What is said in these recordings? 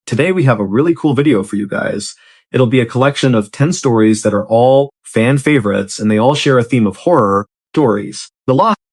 Today we have a really cool video for you guys. It'll be a collection of 10 stories that are all fan favorites, and they all share a theme of horror stories.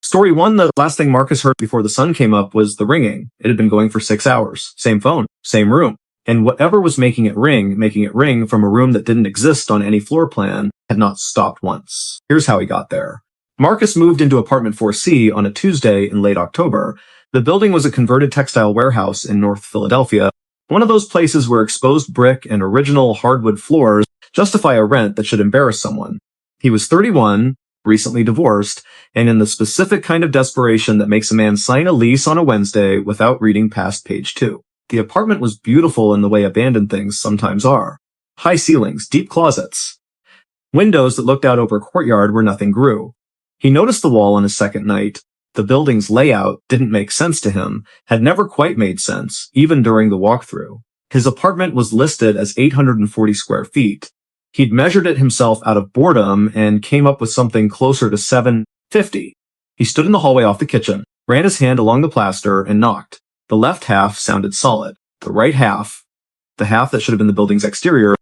Story 1, the last thing Marcus heard before the sun came up, was the ringing. It had been going for 6 hours. Same phone, same room. And whatever was making it ring from a room that didn't exist on any floor plan, had not stopped once. Here's how he got there. Marcus moved into apartment 4C on a Tuesday in late October. The building was a converted textile warehouse in North Philadelphia, one of those places where exposed brick and original hardwood floors justify a rent that should embarrass someone. He was 31, recently divorced, and in the specific kind of desperation that makes a man sign a lease on a Wednesday without reading past page 2. The apartment was beautiful in the way abandoned things sometimes are. High ceilings, deep closets, windows that looked out over a courtyard where nothing grew. He noticed the wall on his second night. The building's layout didn't make sense to him, had never quite made sense, even during the walkthrough. His apartment was listed as 840 square feet. He'd measured it himself out of boredom and came up with something closer to 750. He stood in the hallway off the kitchen, ran his hand along the plaster, and knocked. The left half sounded solid. The right half, the half that should have been the building's exterior,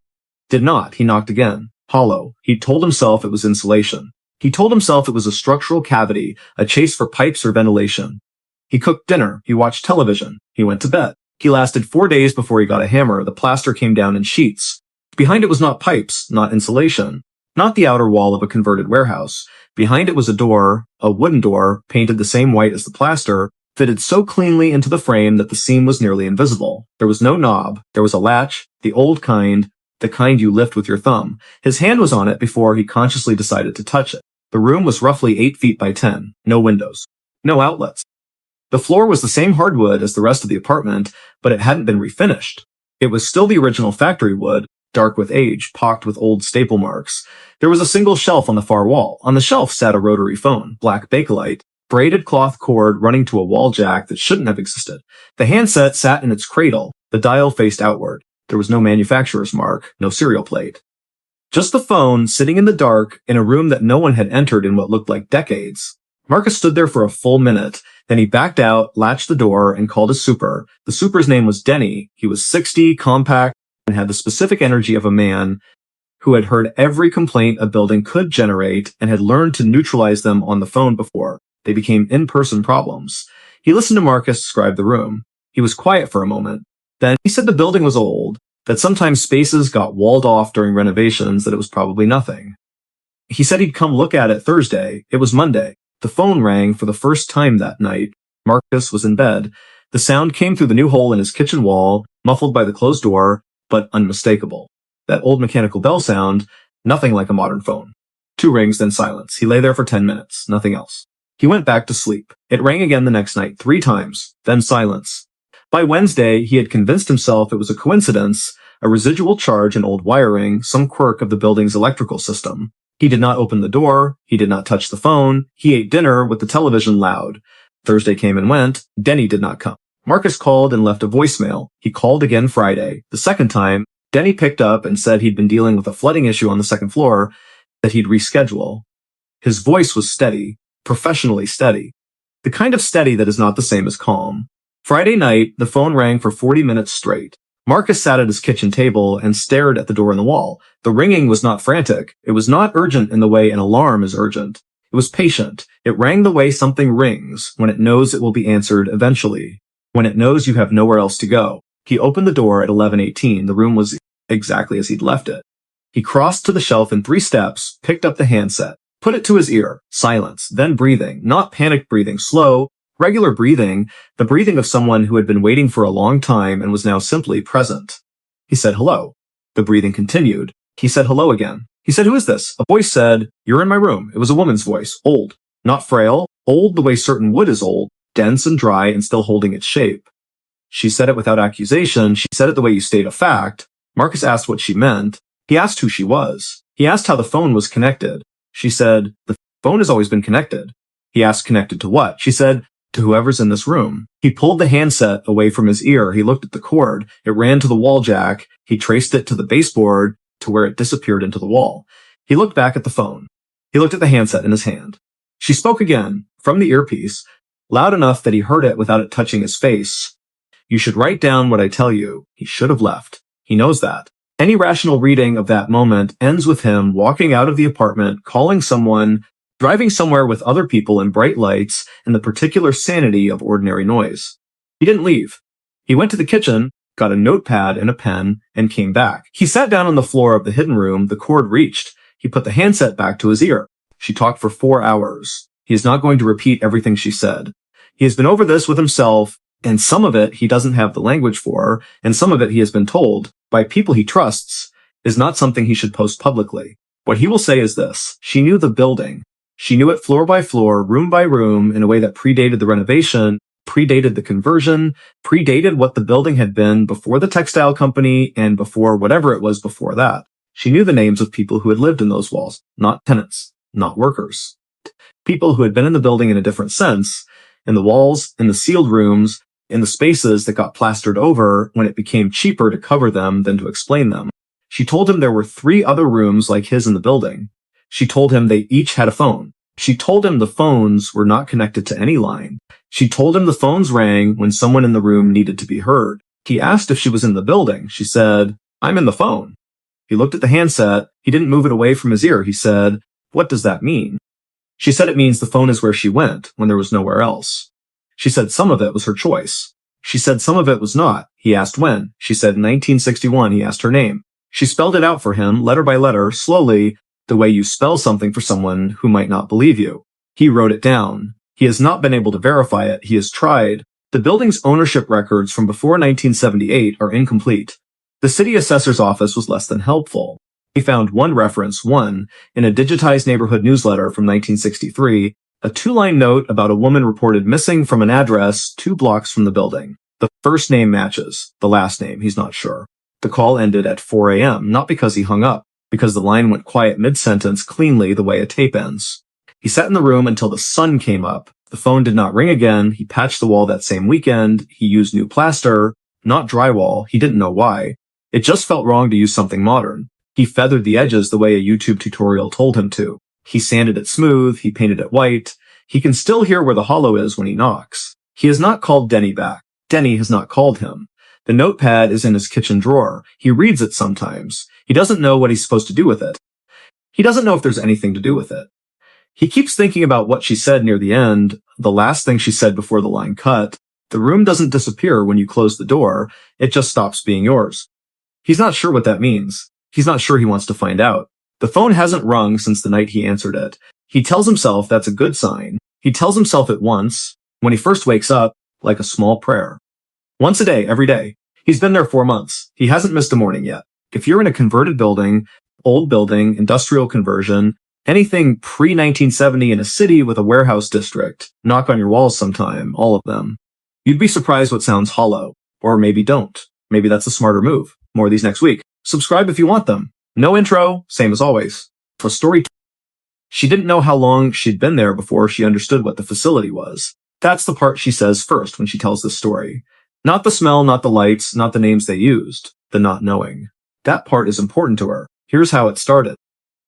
did not. He knocked again. Hollow. He told himself it was insulation. He told himself it was a structural cavity, a chase for pipes or ventilation. He cooked dinner. He watched television. He went to bed. He lasted 4 days before he got a hammer. The plaster came down in sheets. Behind it was not pipes, not insulation, not the outer wall of a converted warehouse. Behind it was a door, a wooden door, painted the same white as the plaster, fitted so cleanly into the frame that the seam was nearly invisible. There was no knob. There was a latch, the old kind, the kind you lift with your thumb. His hand was on it before he consciously decided to touch it. The room was roughly 8 feet by 10. No windows. No outlets. The floor was the same hardwood as the rest of the apartment, but it hadn't been refinished. It was still the original factory wood, dark with age, pocked with old staple marks. There was a single shelf on the far wall. On the shelf sat a rotary phone, black Bakelite, braided cloth cord running to a wall jack that shouldn't have existed. The handset sat in its cradle. The dial faced outward. There was no manufacturer's mark, no serial plate. Just the phone sitting in the dark in a room that no one had entered in what looked like decades. Marcus stood there for a full minute. Then he backed out, latched the door, and called his super. The super's name was Denny. He was 60, compact, and had the specific energy of a man who had heard every complaint a building could generate and had learned to neutralize them on the phone before. They became in-person problems. He listened to Marcus describe the room. He was quiet for a moment. Then he said the building was old, that sometimes spaces got walled off during renovations, that it was probably nothing. He said he'd come look at it Thursday. It was Monday. The phone rang for the first time that night. Marcus was in bed. The sound came through the new hole in his kitchen wall, muffled by the closed door, but unmistakable. That old mechanical bell sound, nothing like a modern phone. 2 rings, then silence. He lay there for 10 minutes, nothing else. He went back to sleep. It rang again the next night, 3 times, then silence. By Wednesday, he had convinced himself it was a coincidence, a residual charge in old wiring, some quirk of the building's electrical system. He did not open the door. He did not touch the phone. He ate dinner with the television loud. Thursday came and went. Denny did not come. Marcus called and left a voicemail. He called again Friday. The second time, Denny picked up and said he'd been dealing with a flooding issue on the second floor, that he'd reschedule. His voice was steady, professionally steady. The kind of steady that is not the same as calm. Friday night, the phone rang for 40 minutes straight. Marcus sat at his kitchen table and stared at the door in the wall. The ringing was not frantic. It was not urgent in the way an alarm is urgent. It was patient. It rang the way something rings when it knows it will be answered eventually, when it knows you have nowhere else to go. He opened the door at 11:18. The room was exactly as he'd left it. He crossed to the shelf in 3 steps, picked up the handset, put it to his ear. Silence, then breathing, not panicked breathing, slow, regular breathing, the breathing of someone who had been waiting for a long time and was now simply present. He said hello. The breathing continued. He said hello again. He said, "Who is this?" A voice said, "You're in my room." It was a woman's voice, old, not frail, old the way certain wood is old, dense and dry and still holding its shape. She said it without accusation. She said it the way you state a fact. Marcus asked what she meant. He asked who she was. He asked how the phone was connected. She said, "The phone has always been connected." He asked, "Connected to what?" She said, "To whoever's in this room." He pulled the handset away from his ear. He looked at the cord. It ran to the wall jack. He traced it to the baseboard to where it disappeared into the wall. He looked back at the phone. He looked at the handset in his hand. She spoke again, from the earpiece, loud enough that he heard it without it touching his face. You should write down what I tell you. He should have left. He knows that. Any rational reading of that moment ends with him walking out of the apartment, calling someone, driving somewhere with other people in bright lights, and the particular sanity of ordinary noise. He didn't leave. He went to the kitchen, got a notepad and a pen, and came back. He sat down on the floor of the hidden room. The cord reached. He put the handset back to his ear. She talked for 4 hours. He is not going to repeat everything she said. He has been over this with himself, and some of it he doesn't have the language for, and some of it he has been told, by people he trusts, is not something he should post publicly. What he will say is this: she knew the building. She knew it floor by floor, room by room, in a way that predated the renovation, predated the conversion, predated what the building had been before the textile company, and before whatever it was before that. She knew the names of people who had lived in those walls, not tenants, not workers. People who had been in the building in a different sense, in the walls, in the sealed rooms, in the spaces that got plastered over when it became cheaper to cover them than to explain them. She told him there were 3 other rooms like his in the building. She told him they each had a phone. She told him the phones were not connected to any line. She told him the phones rang when someone in the room needed to be heard. He asked if she was in the building. She said, "I'm in the phone." He looked at the handset. He didn't move it away from his ear. He said, "What does that mean?" She said it means the phone is where she went when there was nowhere else. She said some of it was her choice. She said some of it was not. He asked when. She said 1961. He asked her name. She spelled it out for him, letter by letter, slowly, the way you spell something for someone who might not believe you. He wrote it down. He has not been able to verify it. He has tried. The building's ownership records from before 1978 are incomplete. The city assessor's office was less than helpful. He found one reference, in a digitized neighborhood newsletter from 1963, a 2-line note about a woman reported missing from an address 2 blocks from the building. The first name matches. The last name, he's not sure. The call ended at 4 a.m., not because he hung up, because the line went quiet mid-sentence cleanly the way a tape ends. He sat in the room until the sun came up. The phone did not ring again. He patched the wall that same weekend. He used new plaster, not drywall. He didn't know why. It just felt wrong to use something modern. He feathered the edges the way a YouTube tutorial told him to. He sanded it smooth. He painted it white. He can still hear where the hollow is when he knocks. He has not called Denny back. Denny has not called him. The notepad is in his kitchen drawer. He reads it sometimes. He doesn't know what he's supposed to do with it. He doesn't know if there's anything to do with it. He keeps thinking about what she said near the end, the last thing she said before the line cut. The room doesn't disappear when you close the door. It just stops being yours. He's not sure what that means. He's not sure he wants to find out. The phone hasn't rung since the night he answered it. He tells himself that's a good sign. He tells himself it once, when he first wakes up, like a small prayer. Once a day, every day. He's been there 4 months. He hasn't missed a morning yet. If you're in a converted building, old building, industrial conversion, anything pre-1970 in a city with a warehouse district, knock on your walls sometime, all of them. You'd be surprised what sounds hollow. Or maybe don't. Maybe that's a smarter move. More of these next week. Subscribe if you want them. No intro, same as always. For story, she didn't know how long she'd been there before she understood what the facility was. That's the part she says first when she tells this story. Not the smell, not the lights, not the names they used. The not knowing. That part is important to her. Here's how it started.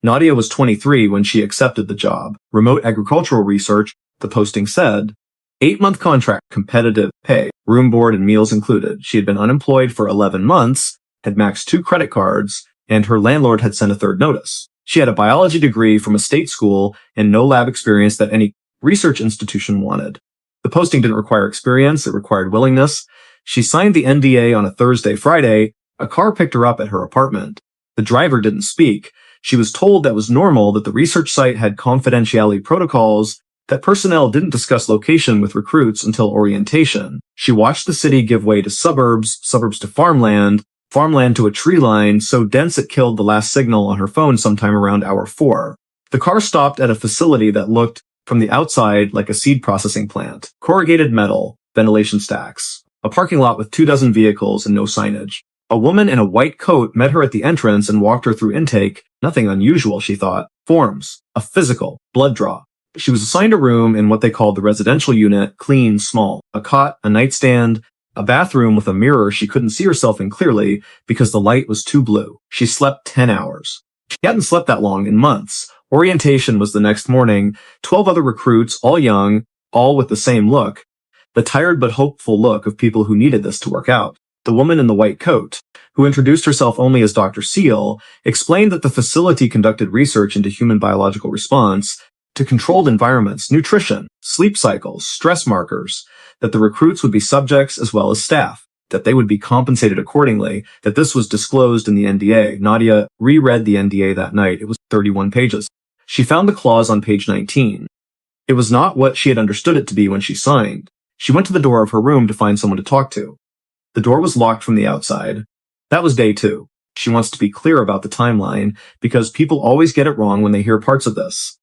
Nadia was 23 when she accepted the job. Remote agricultural research, the posting said. 8-month contract, competitive pay, room, board, and meals included. She had been unemployed for 11 months, had maxed 2 credit cards, and her landlord had sent a 3rd notice. She had a biology degree from a state school and no lab experience that any research institution wanted. The posting didn't require experience, it required willingness. She signed the NDA on a Thursday. Friday, a car picked her up at her apartment. The driver didn't speak. She was told that was normal, that the research site had confidentiality protocols, that personnel didn't discuss location with recruits until orientation. She watched the city give way to suburbs, suburbs to farmland, farmland to a tree line so dense it killed the last signal on her phone sometime around hour 4. The car stopped at a facility that looked from the outside like a seed processing plant. Corrugated metal, ventilation stacks, a parking lot with 24 vehicles and no signage. A woman in a white coat met her at the entrance and walked her through intake. Nothing unusual, she thought. Forms, a physical, blood draw. She was assigned a room in what they called the residential unit, clean, small. A cot, a nightstand, a bathroom with a mirror she couldn't see herself in clearly because the light was too blue. She slept 10 hours. She hadn't slept that long in months. Orientation was the next morning. 12 other recruits, all young, all with the same look. the tired but hopeful look of people who needed this to work out. The woman in the white coat, who introduced herself only as Dr. Seal, explained that the facility conducted research into human biological response to controlled environments, nutrition, sleep cycles, stress markers, that the recruits would be subjects as well as staff, that they would be compensated accordingly, that this was disclosed in the NDA. Nadia reread the NDA that night. It was 31 pages. She found the clause on page 19. It was not what she had understood it to be when she signed. She went to the door of her room to find someone to talk to. The door was locked from the outside. That was day 2. She wants to be clear about the timeline because people always get it wrong when they hear parts of this.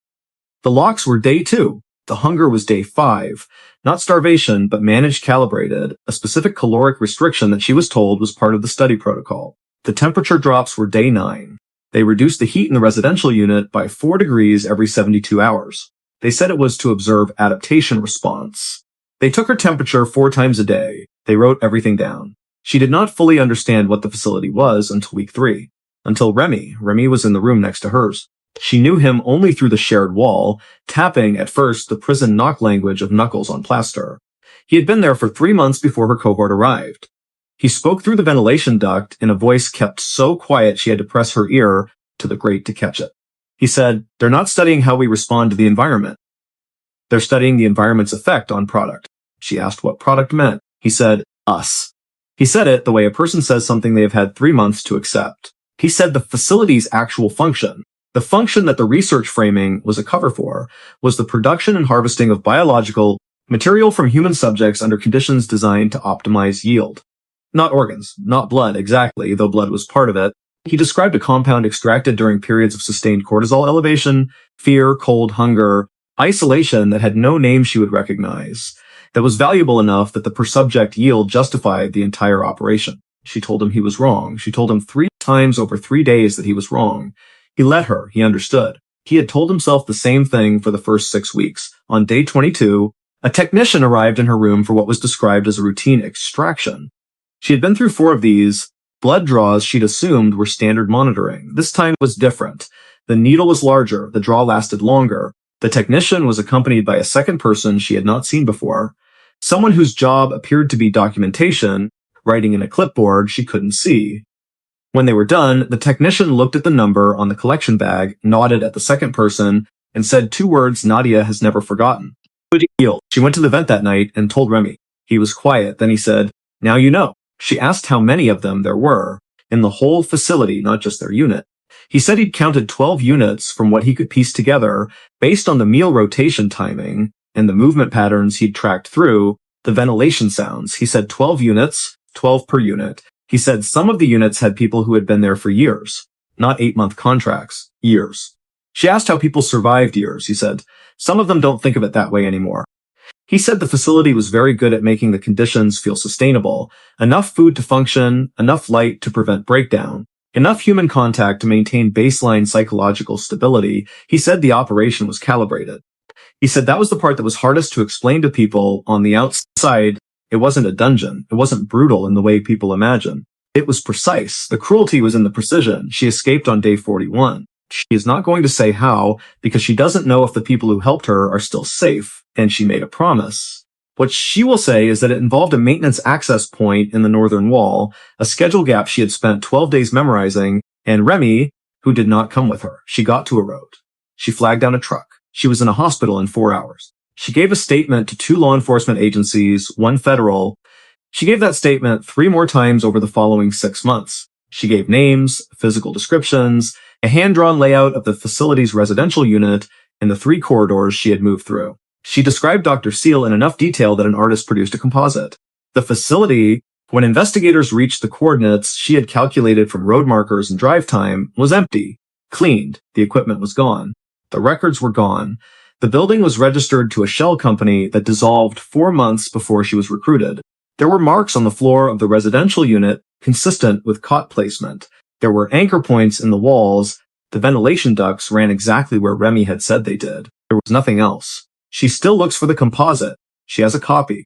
The locks were day 2. The hunger was day 5. Not starvation, but managed calibrated, a specific caloric restriction that she was told was part of the study protocol. The temperature drops were day 9. They reduced the heat in the residential unit by 4 degrees every 72 hours. They said it was to observe adaptation response. They took her temperature 4 times a day. They wrote everything down. She did not fully understand what the facility was until week 3. Until Remy. Remy was in the room next to hers. She knew him only through the shared wall, tapping, at first, the prison knock language of knuckles on plaster. He had been there for 3 months before her cohort arrived. He spoke through the ventilation duct in a voice kept so quiet she had to press her ear to the grate to catch it. He said, "They're not studying how we respond to the environment. They're studying the environment's effect on product." She asked what product meant. He said, "Us." He said it the way a person says something they have had 3 months to accept. He said the facility's actual function, the function that the research framing was a cover for, was the production and harvesting of biological material from human subjects under conditions designed to optimize yield. Not organs, not blood exactly, though blood was part of it. He described a compound extracted during periods of sustained cortisol elevation, fear, cold, hunger, isolation that had no name she would recognize, that was valuable enough that the per-subject yield justified the entire operation. She told him he was wrong. She told him 3 times over 3 days that he was wrong. He let her. He understood. He had told himself the same thing for the first 6 weeks. On day 22, a technician arrived in her room for what was described as a routine extraction. She had been through 4 of these. Blood draws she'd assumed were standard monitoring. This time was different. The needle was larger. The draw lasted longer. The technician was accompanied by a second person she had not seen before, someone whose job appeared to be documentation, writing in a clipboard she couldn't see. When they were done, the technician looked at the number on the collection bag, nodded at the second person, and said 2 words Nadia has never forgotten. She went to the vent that night and told Remy. He was quiet. Then he said, "Now you know." She asked how many of them there were in the whole facility, not just their unit. He said he'd counted 12 units from what he could piece together based on the meal rotation timing and the movement patterns he'd tracked through the ventilation sounds. He said 12 units, 12 per unit. He said some of the units had people who had been there for years, not 8-month contracts, years. She asked how people survived years. He said, some of them don't think of it that way anymore. He said the facility was very good at making the conditions feel sustainable, enough food to function, enough light to prevent breakdown, enough human contact to maintain baseline psychological stability. He said the operation was calibrated. He said that was the part that was hardest to explain to people on the outside. It wasn't a dungeon. It wasn't brutal in the way people imagine. It was precise. The cruelty was in the precision. She escaped on day 41. She is not going to say how because she doesn't know if the people who helped her are still safe, and she made a promise. What she will say is that it involved a maintenance access point in the northern wall, a schedule gap she had spent 12 days memorizing, and Remy, who did not come with her. She got to a road. She flagged down a truck. She was in a hospital in 4 hours. She gave a statement to 2 law enforcement agencies, 1 federal. She gave that statement 3 more times over the following 6 months. She gave names, physical descriptions, a hand-drawn layout of the facility's residential unit, and the 3 corridors she had moved through. She described Dr. Seal in enough detail that an artist produced a composite. The facility, when investigators reached the coordinates she had calculated from road markers and drive time, was empty, cleaned. The equipment was gone. The records were gone. The building was registered to a shell company that dissolved 4 months before she was recruited. There were marks on the floor of the residential unit consistent with cot placement. There were anchor points in the walls. The ventilation ducts ran exactly where Remy had said they did. There was nothing else. She still looks for the composite. She has a copy.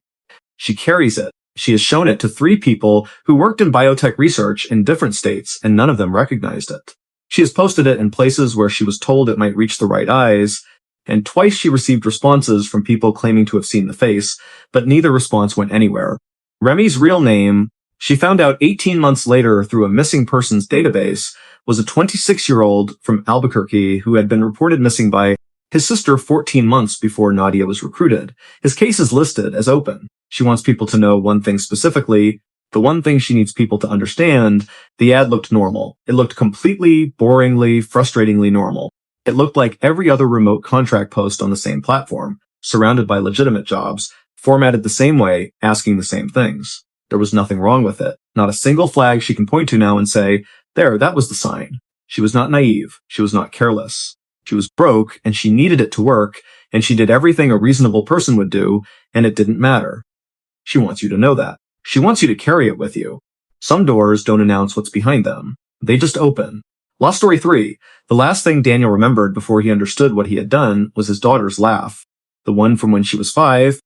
She carries it. She has shown it to 3 people who worked in biotech research in different states, and none of them recognized it. She has posted it in places where she was told it might reach the right eyes. and twice she received responses from people claiming to have seen the face, but neither response went anywhere. Remy's real name, she found out 18 months later through a missing persons database, was a 26-year-old from Albuquerque who had been reported missing by his sister 14 months before Nadia was recruited. His case is listed as open. She wants people to know one thing specifically. The one thing she needs people to understand, the ad looked normal. It looked completely, boringly, frustratingly normal. It looked like every other remote contract post on the same platform, surrounded by legitimate jobs, formatted the same way, asking the same things. There was nothing wrong with it. Not a single flag she can point to now and say, there, that was the sign. She was not naive. She was not careless. She was broke, and she needed it to work, and she did everything a reasonable person would do, and it didn't matter. She wants you to know that. She wants you to carry it with you. Some doors don't announce what's behind them. They just open. Lost Story 3. The last thing Daniel remembered before he understood what he had done was his daughter's laugh. The one from when she was 5.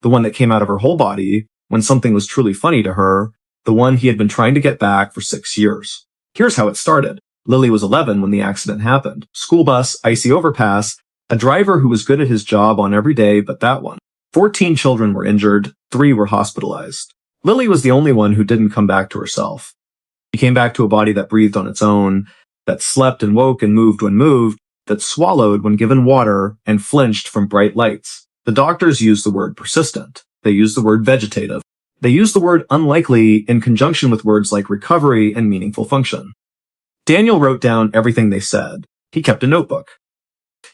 The one that came out of her whole body when something was truly funny to her. The one he had been trying to get back for 6 years. Here's how it started. Lily was 11 when the accident happened. School bus, icy overpass, a driver who was good at his job on every day but that one. 14 children were injured, 3 were hospitalized. Lily was the only one who didn't come back to herself. She came back to a body that breathed on its own, that slept and woke and moved when moved, that swallowed when given water and flinched from bright lights. The doctors used the word persistent. They used the word vegetative. They used the word unlikely in conjunction with words like recovery and meaningful function. Daniel wrote down everything they said. He kept a notebook.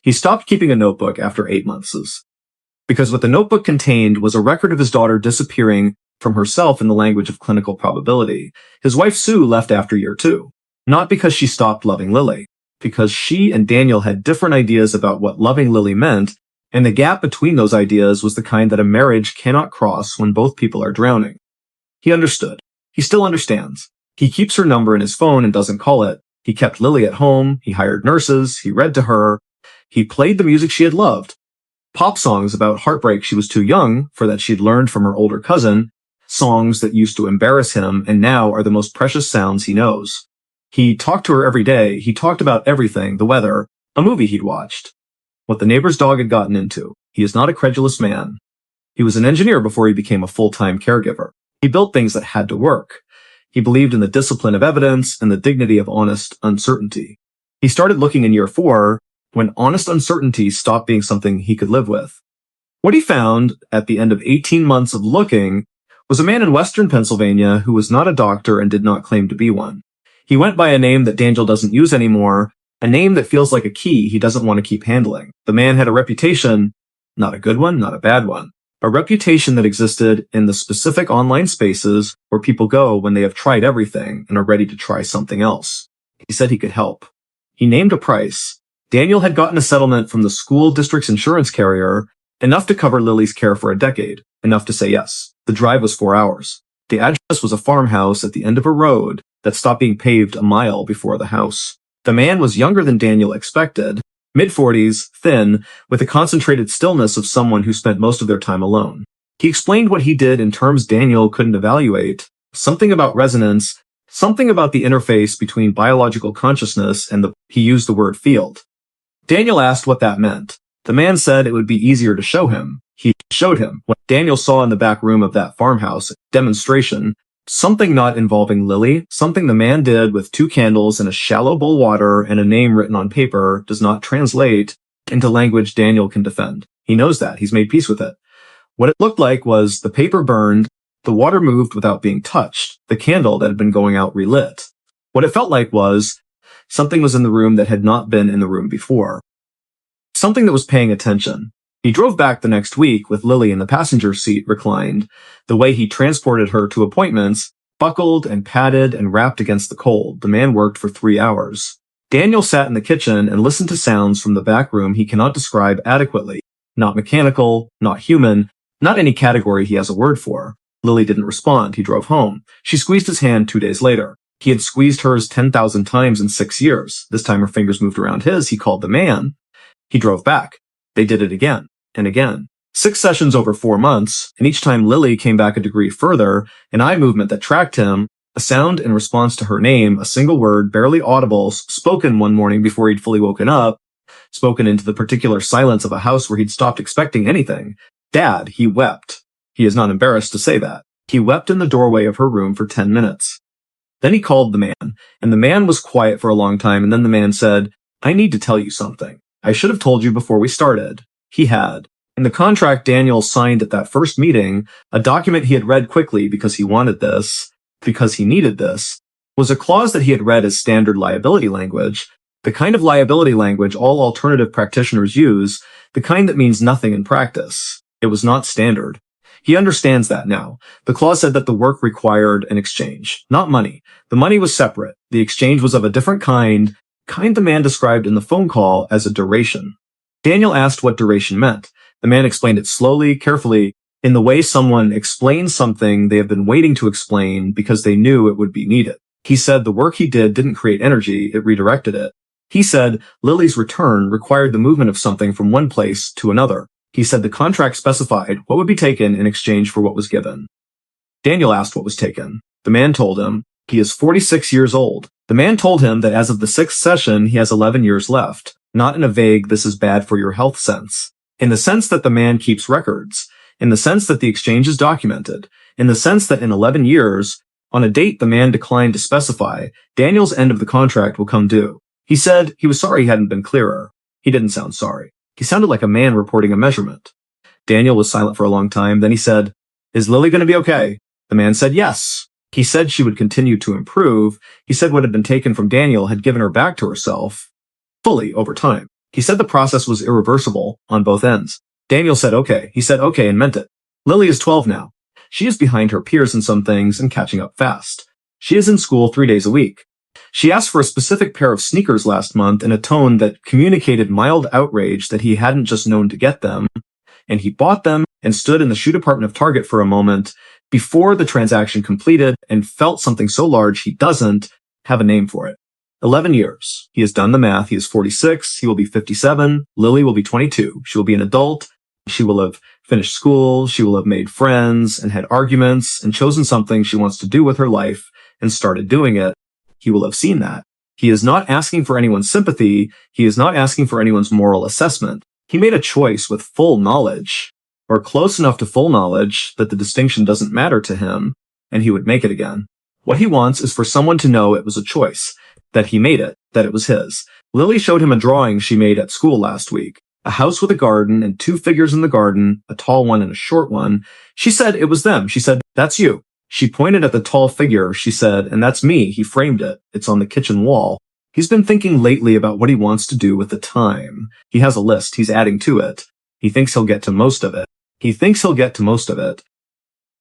He stopped keeping a notebook after 8 months, because what the notebook contained was a record of his daughter disappearing from herself in the language of clinical probability. His wife Sue left after year 2, not because she stopped loving Lily, because she and Daniel had different ideas about what loving Lily meant, and the gap between those ideas was the kind that a marriage cannot cross when both people are drowning. He understood. He still understands. He keeps her number in his phone and doesn't call it. He kept Lily at home. He hired nurses. He read to her. He played the music she had loved. Pop songs about heartbreak she was too young for that she'd learned from her older cousin, songs that used to embarrass him and now are the most precious sounds he knows. He talked to her every day. He talked about everything, the weather, a movie he'd watched, what the neighbor's dog had gotten into. He is not a credulous man. He was an engineer before he became a full-time caregiver. He built things that had to work. He believed in the discipline of evidence and the dignity of honest uncertainty. He started looking in year 4 when honest uncertainty stopped being something he could live with. What he found at the end of 18 months of looking was a man in western Pennsylvania who was not a doctor and did not claim to be one. He went by a name that Daniel doesn't use anymore, a name that feels like a key he doesn't want to keep handling. The man had a reputation, not a good one, not a bad one, a reputation that existed in the specific online spaces where people go when they have tried everything and are ready to try something else. He said he could help. He named a price. Daniel had gotten a settlement from the school district's insurance carrier, enough to cover Lily's care for a decade, enough to say yes. The drive was 4 hours. The address was a farmhouse at the end of a road that stopped being paved a mile before the house. The man was younger than Daniel expected, mid-40s, thin, with the concentrated stillness of someone who spent most of their time alone. He explained what he did in terms Daniel couldn't evaluate, something about resonance, something about the interface between biological consciousness and he used the word field. Daniel asked what that meant. The man said it would be easier to show him. He showed him what Daniel saw in the back room of that farmhouse demonstration, something not involving Lily, something the man did with 2 candles and a shallow bowl of water and a name written on paper does not translate into language Daniel can defend. He knows that. He's made peace with it. What it looked like was the paper burned, the water moved without being touched, the candle that had been going out relit. What it felt like was something was in the room that had not been in the room before. Something that was paying attention. He drove back the next week with Lily in the passenger seat reclined, the way he transported her to appointments, buckled and padded and wrapped against the cold. The man worked for 3 hours. Daniel sat in the kitchen and listened to sounds from the back room he cannot describe adequately. Not mechanical, not human, not any category he has a word for. Lily didn't respond. He drove home. She squeezed his hand 2 days later. He had squeezed hers 10,000 times in 6 years. This time her fingers moved around his. He called the man. He drove back. They did it again and again. 6 sessions over 4 months, and each time Lily came back a degree further, an eye movement that tracked him, a sound in response to her name, a single word, barely audible, spoken one morning before he'd fully woken up, spoken into the particular silence of a house where he'd stopped expecting anything. Dad, he wept. He is not embarrassed to say that. He wept in the doorway of her room for 10 minutes. Then he called the man, and the man was quiet for a long time, and then the man said, I need to tell you something. I should have told you before we started. He had. In the contract Daniel signed at that first meeting, a document he had read quickly because he wanted this, because he needed this, was a clause that he had read as standard liability language, the kind of liability language all alternative practitioners use, the kind that means nothing in practice. It was not standard. He understands that now. The clause said that the work required an exchange, not money. The money was separate. The exchange was of a different kind the man described in the phone call as a duration. Daniel asked what duration meant. The man explained it slowly, carefully, in the way someone explains something they have been waiting to explain because they knew it would be needed. He said the work he did didn't create energy, it redirected it. He said Lily's return required the movement of something from one place to another. He said the contract specified what would be taken in exchange for what was given. Daniel asked what was taken. The man told him he is 46 years old. The man told him that as of the 6th session, he has 11 years left, not in a vague this is bad for your health sense. In the sense that the man keeps records, in the sense that the exchange is documented, in the sense that in 11 years, on a date the man declined to specify, Daniel's end of the contract will come due. He said he was sorry he hadn't been clearer. He didn't sound sorry. He sounded like a man reporting a measurement. Daniel was silent for a long time. Then he said, Is Lily going to be okay? The man said yes. He said she would continue to improve. He said what had been taken from Daniel had given her back to herself fully over time. He said the process was irreversible on both ends. Daniel said okay. He said okay and meant it. Lily is 12 now. She is behind her peers in some things and catching up fast. She is in school 3 days a week. She asked for a specific pair of sneakers last month in a tone that communicated mild outrage that he hadn't just known to get them, and he bought them and stood in the shoe department of Target for a moment before the transaction completed and felt something so large he doesn't have a name for it. 11 years. He has done the math. He is 46. He will be 57. Lily will be 22. She will be an adult. She will have finished school. She will have made friends and had arguments and chosen something she wants to do with her life and started doing it. He will have seen that. He is not asking for anyone's sympathy. He is not asking for anyone's moral assessment. He made a choice with full knowledge, or close enough to full knowledge that the distinction doesn't matter to him, and he would make it again. What he wants is for someone to know it was a choice, that he made it, that it was his. Lily showed him a drawing she made at school last week. A house with a garden and 2 figures in the garden, a tall one and a short one. She said it was them. She said, that's you. She pointed at the tall figure. She said, and that's me. He framed it. It's on the kitchen wall. He's been thinking lately about what he wants to do with the time. He has a list. He's adding to it. He thinks he'll get to most of it.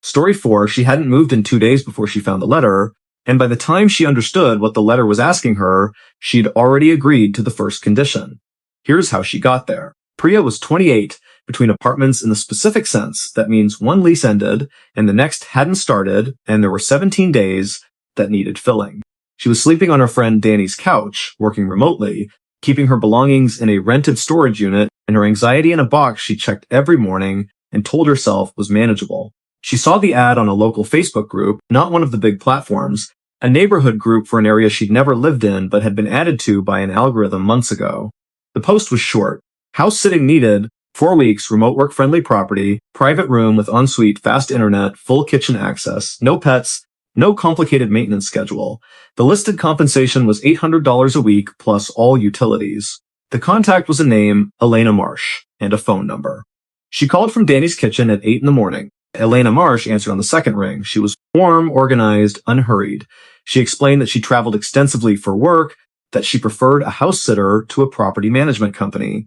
Story 4, she hadn't moved in 2 days before she found the letter, and by the time she understood what the letter was asking her, she'd already agreed to the first condition. Here's how she got there. Priya was 28, between apartments in the specific sense. That means one lease ended, and the next hadn't started, and there were 17 days that needed filling. She was sleeping on her friend Danny's couch, working remotely, keeping her belongings in a rented storage unit, and her anxiety in a box she checked every morning and told herself was manageable. She saw the ad on a local Facebook group, not one of the big platforms, a neighborhood group for an area she'd never lived in but had been added to by an algorithm months ago. The post was short. House sitting needed, 4 weeks, remote work-friendly property, private room with ensuite, fast internet, full kitchen access, no pets, no complicated maintenance schedule. The listed compensation was $800 a week plus all utilities. The contact was a name, Elena Marsh, and a phone number. She called from Danny's kitchen at 8 in the morning. Elena Marsh answered on the second ring. She was warm, organized, unhurried. She explained that she traveled extensively for work, that she preferred a house sitter to a property management company,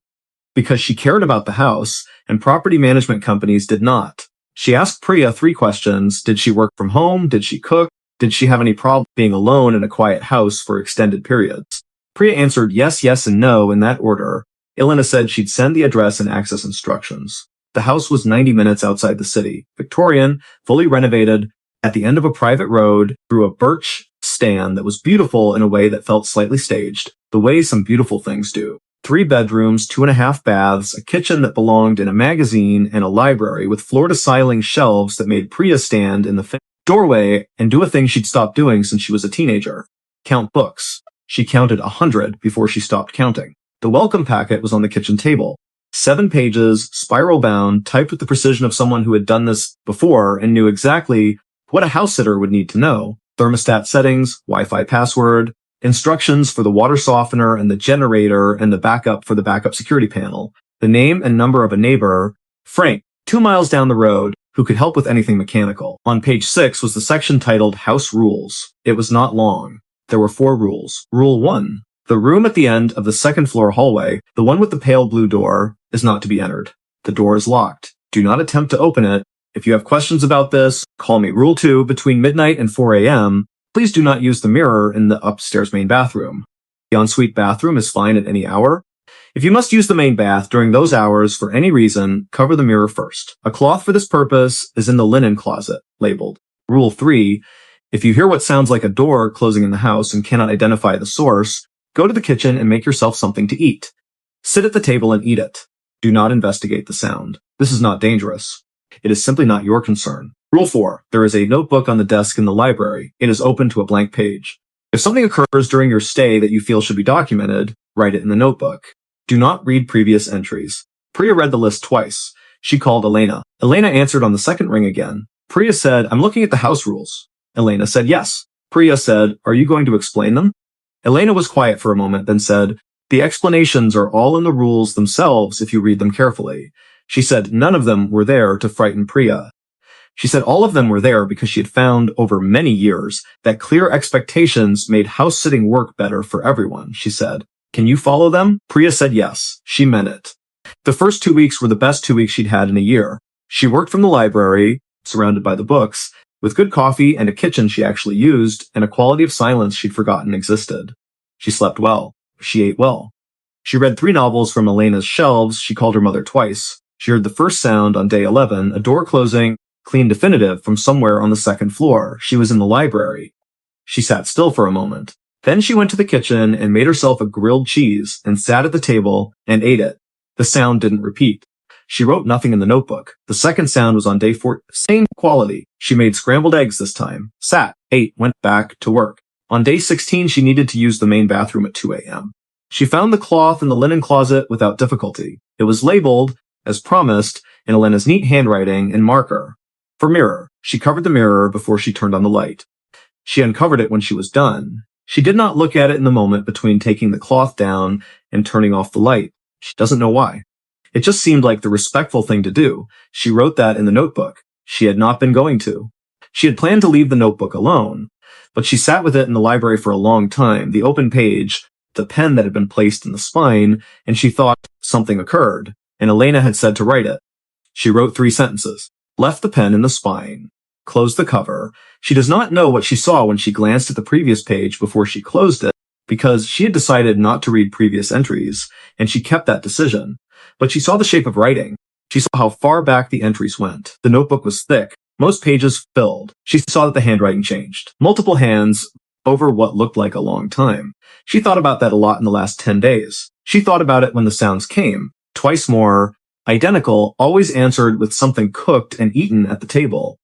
because she cared about the house, and property management companies did not. She asked Priya 3 questions. Did she work from home? Did she cook? Did she have any problem being alone in a quiet house for extended periods? Priya answered yes, yes, and no in that order. Elena said she'd send the address and access instructions. The house was 90 minutes outside the city. Victorian, fully renovated, at the end of a private road, through a birch stand that was beautiful in a way that felt slightly staged, the way some beautiful things do. 3 bedrooms, 2.5 baths, a kitchen that belonged in a magazine, and a library with floor-to-ceiling shelves that made Priya stand in the doorway and do a thing she'd stopped doing since she was a teenager. Count books. She counted 100 before she stopped counting. The welcome packet was on the kitchen table. 7 pages, spiral bound, typed with the precision of someone who had done this before and knew exactly what a house sitter would need to know. Thermostat settings, Wi-Fi password, instructions for the water softener and the generator and the backup for the backup security panel, the name and number of a neighbor, Frank, 2 miles down the road, who could help with anything mechanical. On page 6 was the section titled House Rules. It was not long. There were 4 rules. Rule 1. The room at the end of the second floor hallway, the one with the pale blue door, is not to be entered. The door is locked. Do not attempt to open it. If you have questions about this, call me. Rule 2. Between midnight and 4 a.m., please do not use the mirror in the upstairs main bathroom. The ensuite bathroom is fine at any hour. If you must use the main bath during those hours for any reason, cover the mirror first. A cloth for this purpose is in the linen closet, labeled. Rule 3. If you hear what sounds like a door closing in the house and cannot identify the source, go to the kitchen and make yourself something to eat. Sit at the table and eat it. Do not investigate the sound. This is not dangerous. It is simply not your concern. Rule 4. There is a notebook on the desk in the library. It is open to a blank page. If something occurs during your stay that you feel should be documented, write it in the notebook. Do not read previous entries. Priya read the list twice. She called Elena. Elena answered on the second ring again. Priya said, "I'm looking at the house rules." Elena said, "Yes." Priya said, "Are you going to explain them?" Elena was quiet for a moment, then said, "The explanations are all in the rules themselves if you read them carefully." She said none of them were there to frighten Priya. She said all of them were there because she had found over many years that clear expectations made house sitting work better for everyone. She said, "Can you follow them?" Priya said yes. She meant it. The first 2 weeks were the best 2 weeks she'd had in a year. She worked from the library, surrounded by the books, with good coffee and a kitchen she actually used, and a quality of silence she'd forgotten existed. She slept well. She ate well. She read 3 novels from Elena's shelves. She called her mother twice. She heard the first sound on day 11, a door closing, clean definitive, from somewhere on the second floor. She was in the library. She sat still for a moment. Then she went to the kitchen and made herself a grilled cheese and sat at the table and ate it. The sound didn't repeat. She wrote nothing in the notebook. The second sound was on day 4. Same quality. She made scrambled eggs this time. Sat, ate, went back to work. On day 16, she needed to use the main bathroom at 2 a.m. She found the cloth in the linen closet without difficulty. It was labeled, as promised, in Elena's neat handwriting and marker. For mirror. She covered the mirror before she turned on the light. She uncovered it when she was done. She did not look at it in the moment between taking the cloth down and turning off the light. She doesn't know why. It just seemed like the respectful thing to do. She wrote that in the notebook. She had not been going to. She had planned to leave the notebook alone, but she sat with it in the library for a long time, the open page, the pen that had been placed in the spine, and she thought something occurred, and Elena had said to write it. She wrote 3 sentences, left the pen in the spine, closed the cover. She does not know what she saw when she glanced at the previous page before she closed it, because she had decided not to read previous entries, and she kept that decision. But she saw the shape of writing. She saw how far back the entries went. The notebook was thick, most pages filled. She saw that the handwriting changed. Multiple hands over what looked like a long time. She thought about that a lot in the last 10 days. She thought about it when the sounds came. Twice more, identical, always answered with something cooked and eaten at the table.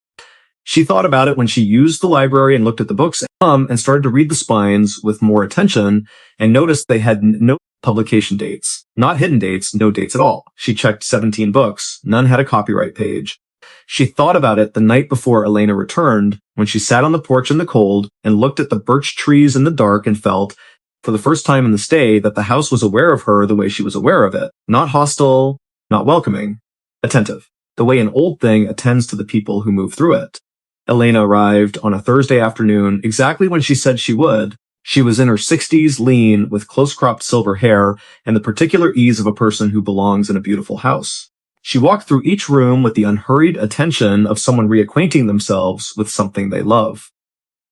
She thought about it when she used the library and looked at the books and started to read the spines with more attention and noticed they had no publication dates, not hidden dates, no dates at all. She checked 17 books. None had a copyright page. She thought about it the night before Elena returned, when she sat on the porch in the cold and looked at the birch trees in the dark and felt, for the first time in the stay, that the house was aware of her the way she was aware of it. Not hostile, not welcoming, attentive, the way an old thing attends to the people who move through it. Elena arrived on a Thursday afternoon, exactly when she said she would. She was in her 60s, lean, with close-cropped silver hair, and the particular ease of a person who belongs in a beautiful house. She walked through each room with the unhurried attention of someone reacquainting themselves with something they love.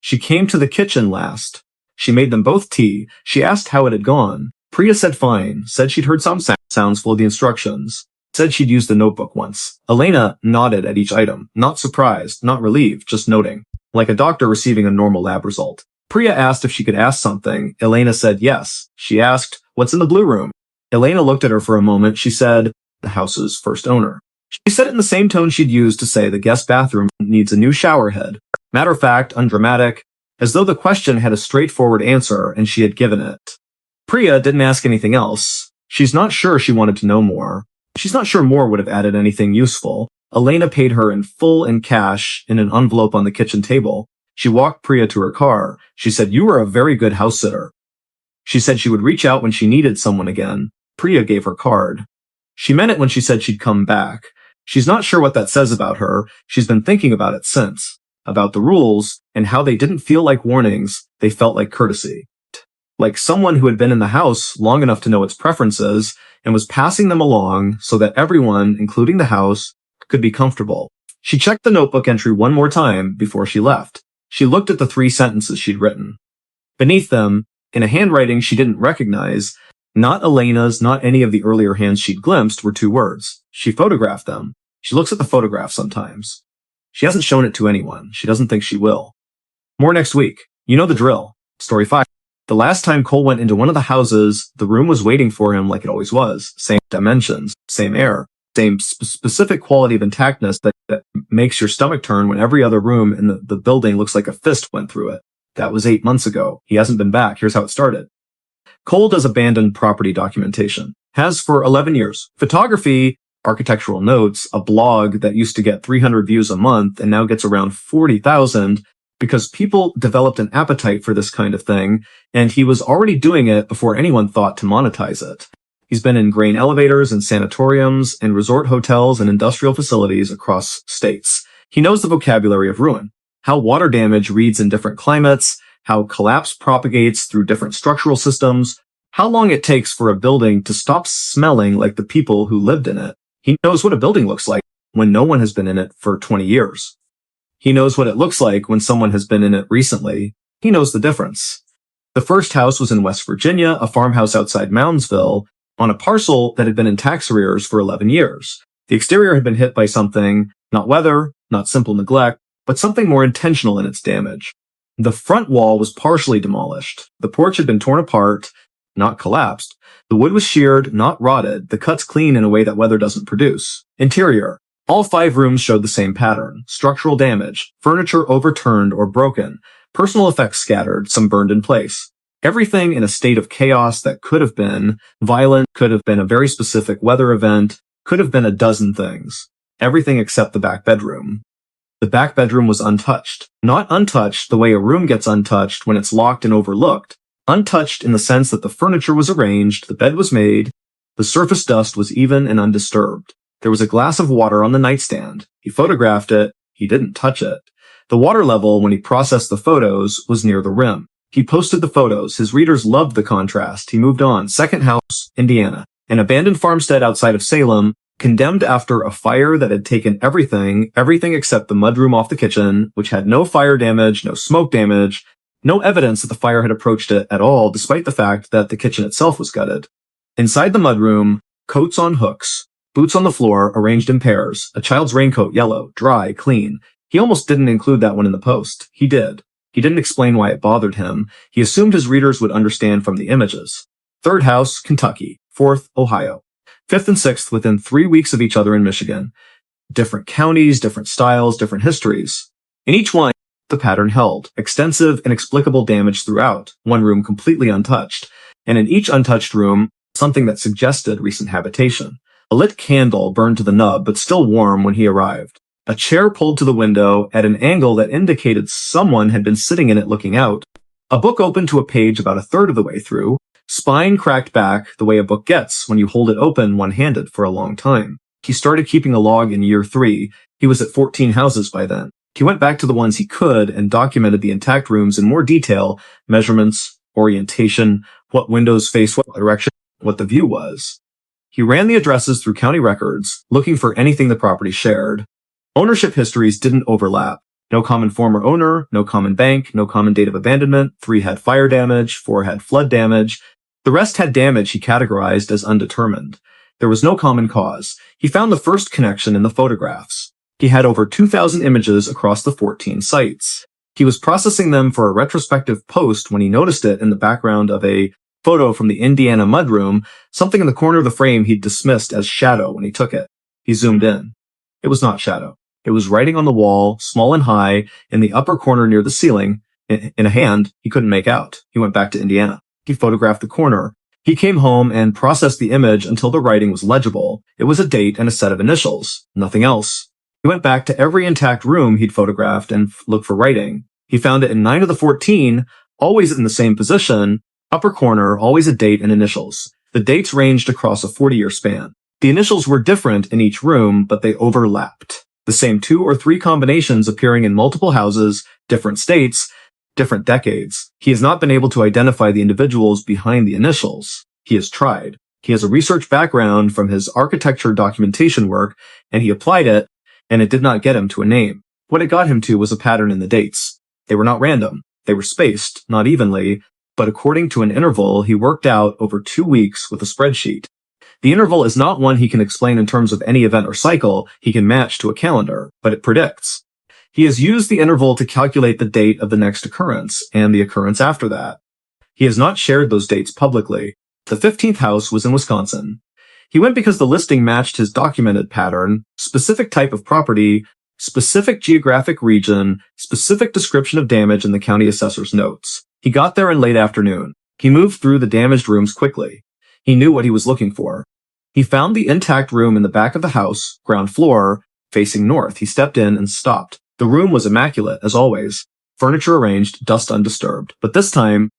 She came to the kitchen last. She made them both tea. She asked how it had gone. Priya said fine, said she'd heard some sounds full of the instructions, said she'd used the notebook once. Elena nodded at each item, not surprised, not relieved, just noting, like a doctor receiving a normal lab result. Priya asked if she could ask something. Elena said yes. She asked, "What's in the blue room?" Elena looked at her for a moment. She said, "The house's first owner." She said it in the same tone she'd used to say the guest bathroom needs a new shower head. Matter of fact, undramatic, as though the question had a straightforward answer and she had given it. Priya didn't ask anything else. She's not sure she wanted to know more. She's not sure more would have added anything useful. Elena paid her in full in cash in an envelope on the kitchen table. She walked Priya to her car. She said, "You are a very good house sitter." She said she would reach out when she needed someone again. Priya gave her card. She meant it when she said she'd come back. She's not sure what that says about her. She's been thinking about it since. About the rules and how they didn't feel like warnings, they felt like courtesy. Like someone who had been in the house long enough to know its preferences and was passing them along so that everyone, including the house, could be comfortable. She checked the notebook entry one more time before she left. She looked at the 3 sentences she'd written. Beneath them, in a handwriting she didn't recognize, not Elena's, not any of the earlier hands she'd glimpsed, were 2 words. She photographed them. She looks at the photograph sometimes. She hasn't shown it to anyone. She doesn't think she will. More next week. You know the drill. Story 5. The last time Cole went into one of the houses, the room was waiting for him like it always was. Same dimensions, same air, same specific quality of intactness that makes your stomach turn when every other room in the building looks like a fist went through it. That was 8 months ago. He hasn't been back. Here's how it started. Cole does abandoned property documentation. Has for 11 years. Photography, architectural notes, a blog that used to get 300 views a month and now gets around 40,000 because people developed an appetite for this kind of thing, and he was already doing it before anyone thought to monetize it. He's been in grain elevators and sanatoriums and resort hotels and industrial facilities across states. He knows the vocabulary of ruin, how water damage reads in different climates, how collapse propagates through different structural systems, how long it takes for a building to stop smelling like the people who lived in it. He knows what a building looks like when no one has been in it for 20 years. He knows what it looks like when someone has been in it recently. He knows the difference. The first house was in West Virginia, a farmhouse outside Moundsville, on a parcel that had been in tax arrears for 11 years. The exterior had been hit by something, not weather, not simple neglect, but something more intentional in its damage. The front wall was partially demolished. The porch had been torn apart, not collapsed. The wood was sheared, not rotted. The cuts clean in a way that weather doesn't produce. Interior. All 5 rooms showed the same pattern. Structural damage. Furniture overturned or broken. Personal effects scattered, some burned in place. Everything in a state of chaos that could have been violent, could have been a very specific weather event, could have been a dozen things. Everything except the back bedroom. The back bedroom was untouched. Not untouched the way a room gets untouched when it's locked and overlooked. Untouched in the sense that the furniture was arranged, the bed was made, the surface dust was even and undisturbed. There was a glass of water on the nightstand. He photographed it. He didn't touch it. The water level, when he processed the photos, was near the rim. He posted the photos. His readers loved the contrast. He moved on. Second house, Indiana. An abandoned farmstead outside of Salem, condemned after a fire that had taken everything except the mudroom off the kitchen, which had no fire damage, no smoke damage, no evidence that the fire had approached it at all, despite the fact that the kitchen itself was gutted. Inside the mudroom, coats on hooks, boots on the floor, arranged in pairs, a child's raincoat, yellow, dry, clean. He almost didn't include that one in the post. He did. He didn't explain why it bothered him. He assumed his readers would understand from the images. Third house, Kentucky. Fourth, Ohio. Fifth and sixth within 3 weeks of each other in Michigan. Different counties, different styles, different histories. In each one, the pattern held. Extensive, inexplicable damage throughout. One room completely untouched. And in each untouched room, something that suggested recent habitation. A lit candle burned to the nub, but still warm when he arrived. A chair pulled to the window at an angle that indicated someone had been sitting in it looking out. A book opened to a page about a third of the way through. Spine cracked back the way a book gets when you hold it open one-handed for a long time. He started keeping a log in year 3. He was at 14 houses by then. He went back to the ones he could and documented the intact rooms in more detail, measurements, orientation, what windows faced what direction, what the view was. He ran the addresses through county records, looking for anything the property shared. Ownership histories didn't overlap. No common former owner, no common bank, no common date of abandonment. 3 had fire damage, 4 had flood damage. The rest had damage he categorized as undetermined. There was no common cause. He found the first connection in the photographs. He had over 2,000 images across the 14 sites. He was processing them for a retrospective post when he noticed it in the background of a photo from the Indiana mudroom, something in the corner of the frame he'd dismissed as shadow when he took it. He zoomed in. It was not shadow. It was writing on the wall, small and high, in the upper corner near the ceiling, in a hand he couldn't make out. He went back to Indiana. He photographed the corner. He came home and processed the image until the writing was legible. It was a date and a set of initials, nothing else. He went back to every intact room he'd photographed and looked for writing. He found it in 9 of the 14, always in the same position, upper corner, always a date and initials. The dates ranged across a 40-year span. The initials were different in each room, but they overlapped. The same 2 or 3 combinations appearing in multiple houses, different states, different decades. He has not been able to identify the individuals behind the initials. He has tried. He has a research background from his architecture documentation work, and he applied it, and it did not get him to a name. What it got him to was a pattern in the dates. They were not random. They were spaced, not evenly, but according to an interval he worked out over 2 weeks with a spreadsheet. The interval is not one he can explain in terms of any event or cycle he can match to a calendar, but it predicts. He has used the interval to calculate the date of the next occurrence and the occurrence after that. He has not shared those dates publicly. The 15th house was in Wisconsin. He went because the listing matched his documented pattern, specific type of property, specific geographic region, specific description of damage in the county assessor's notes. He got there in late afternoon. He moved through the damaged rooms quickly. He knew what he was looking for. He found the intact room in the back of the house, ground floor, facing north. He stepped in and stopped. The room was immaculate, as always. Furniture arranged, dust undisturbed. But this time,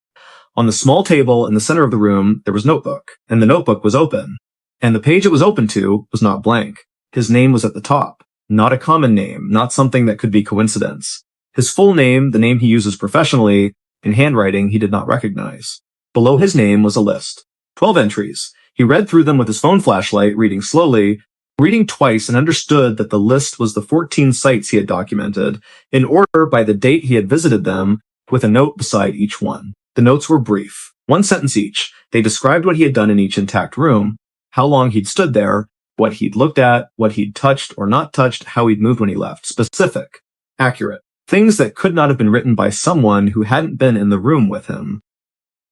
on the small table in the center of the room, there was a notebook, and the notebook was open. And the page it was open to was not blank. His name was at the top. Not a common name, not something that could be coincidence. His full name, the name he uses professionally, in handwriting he did not recognize. Below his name was a list. 12 entries. He read through them with his phone flashlight, reading slowly, reading twice, and understood that the list was the 14 sites he had documented, in order by the date he had visited them, with a note beside each one. The notes were brief, 1 sentence each. They described what he had done in each intact room, how long he'd stood there, what he'd looked at, what he'd touched or not touched, how he'd moved when he left. Specific, accurate. Things that could not have been written by someone who hadn't been in the room with him.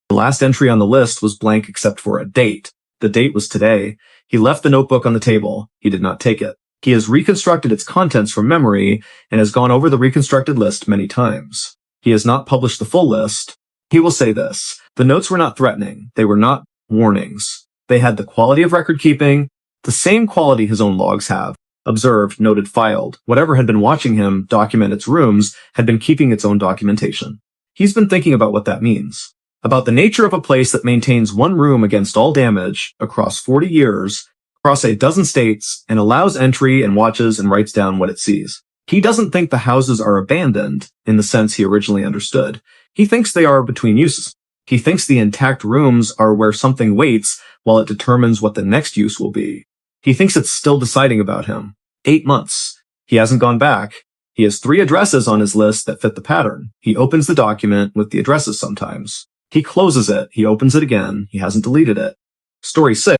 The last entry on the list was blank except for a date. The date was today. He left the notebook on the table. He did not take it. He has reconstructed its contents from memory and has gone over the reconstructed list many times. He has not published the full list. He will say this. The notes were not threatening. They were not warnings. They had the quality of record keeping, the same quality his own logs have. Observed, noted, filed. Whatever had been watching him document its rooms had been keeping its own documentation. He's been thinking about what that means. About the nature of a place that maintains one room against all damage across 40 years, across a dozen states, and allows entry and watches and writes down what it sees. He doesn't think the houses are abandoned in the sense he originally understood. He thinks they are between uses. He thinks the intact rooms are where something waits while it determines what the next use will be. He thinks it's still deciding about him. 8 months. He hasn't gone back. He has 3 addresses on his list that fit the pattern. He opens the document with the addresses sometimes. He closes it. He opens it again. He hasn't deleted it. Story 6.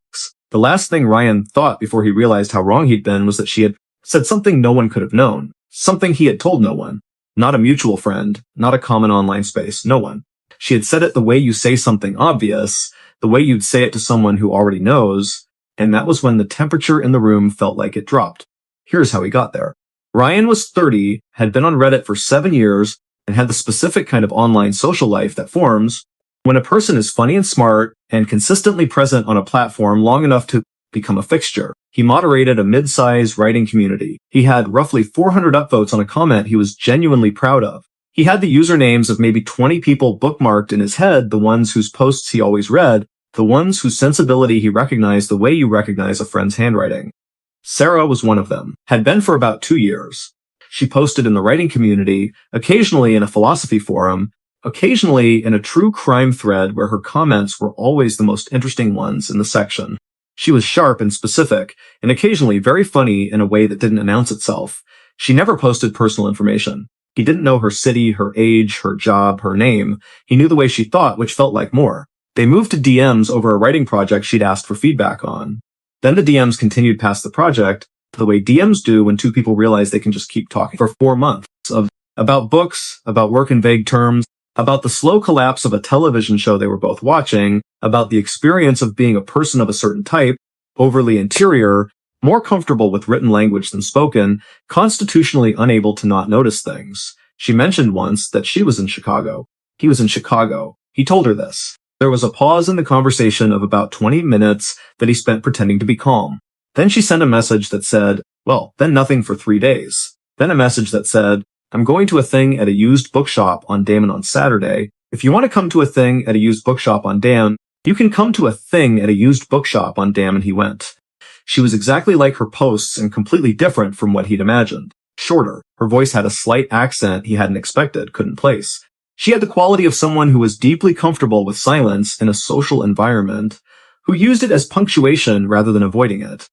The last thing Ryan thought before he realized how wrong he'd been was that she had said something no one could have known. Something he had told no one. Not a mutual friend. Not a common online space. No one. She had said it the way you say something obvious, the way you'd say it to someone who already knows, and that was when the temperature in the room felt like it dropped. Here's how he got there. Ryan was 30, had been on Reddit for 7 years, and had the specific kind of online social life that forms when a person is funny and smart and consistently present on a platform long enough to become a fixture. He moderated a mid-sized writing community. He had roughly 400 upvotes on a comment he was genuinely proud of. He had the usernames of maybe 20 people bookmarked in his head, the ones whose posts he always read, the ones whose sensibility he recognized the way you recognize a friend's handwriting. Sarah was one of them, had been for about 2 years. She posted in the writing community, occasionally in a philosophy forum, occasionally in a true crime thread where her comments were always the most interesting ones in the section. She was sharp and specific, and occasionally very funny in a way that didn't announce itself. She never posted personal information. He didn't know her city, her age, her job, her name. He knew the way she thought, which felt like more. They moved to DMs over a writing project she'd asked for feedback on. Then the DMs continued past the project, the way DMs do when 2 people realize they can just keep talking for 4 months about books, about work in vague terms, about the slow collapse of a television show they were both watching, about the experience of being a person of a certain type, overly interior, more comfortable with written language than spoken, constitutionally unable to not notice things. She mentioned once that she was in Chicago. He was in Chicago. He told her this. There was a pause in the conversation of about 20 minutes that he spent pretending to be calm. Then she sent a message that said, well, then nothing for 3 days. Then a message that said, I'm going to a thing at a used bookshop on Damon on Saturday. If you want to come to a thing at a used bookshop on Damon, you can come to a thing at a used bookshop on Damon, and he went. She was exactly like her posts and completely different from what he'd imagined. Shorter. Her voice had a slight accent he hadn't expected, couldn't place. She had the quality of someone who was deeply comfortable with silence in a social environment, who used it as punctuation rather than avoiding it.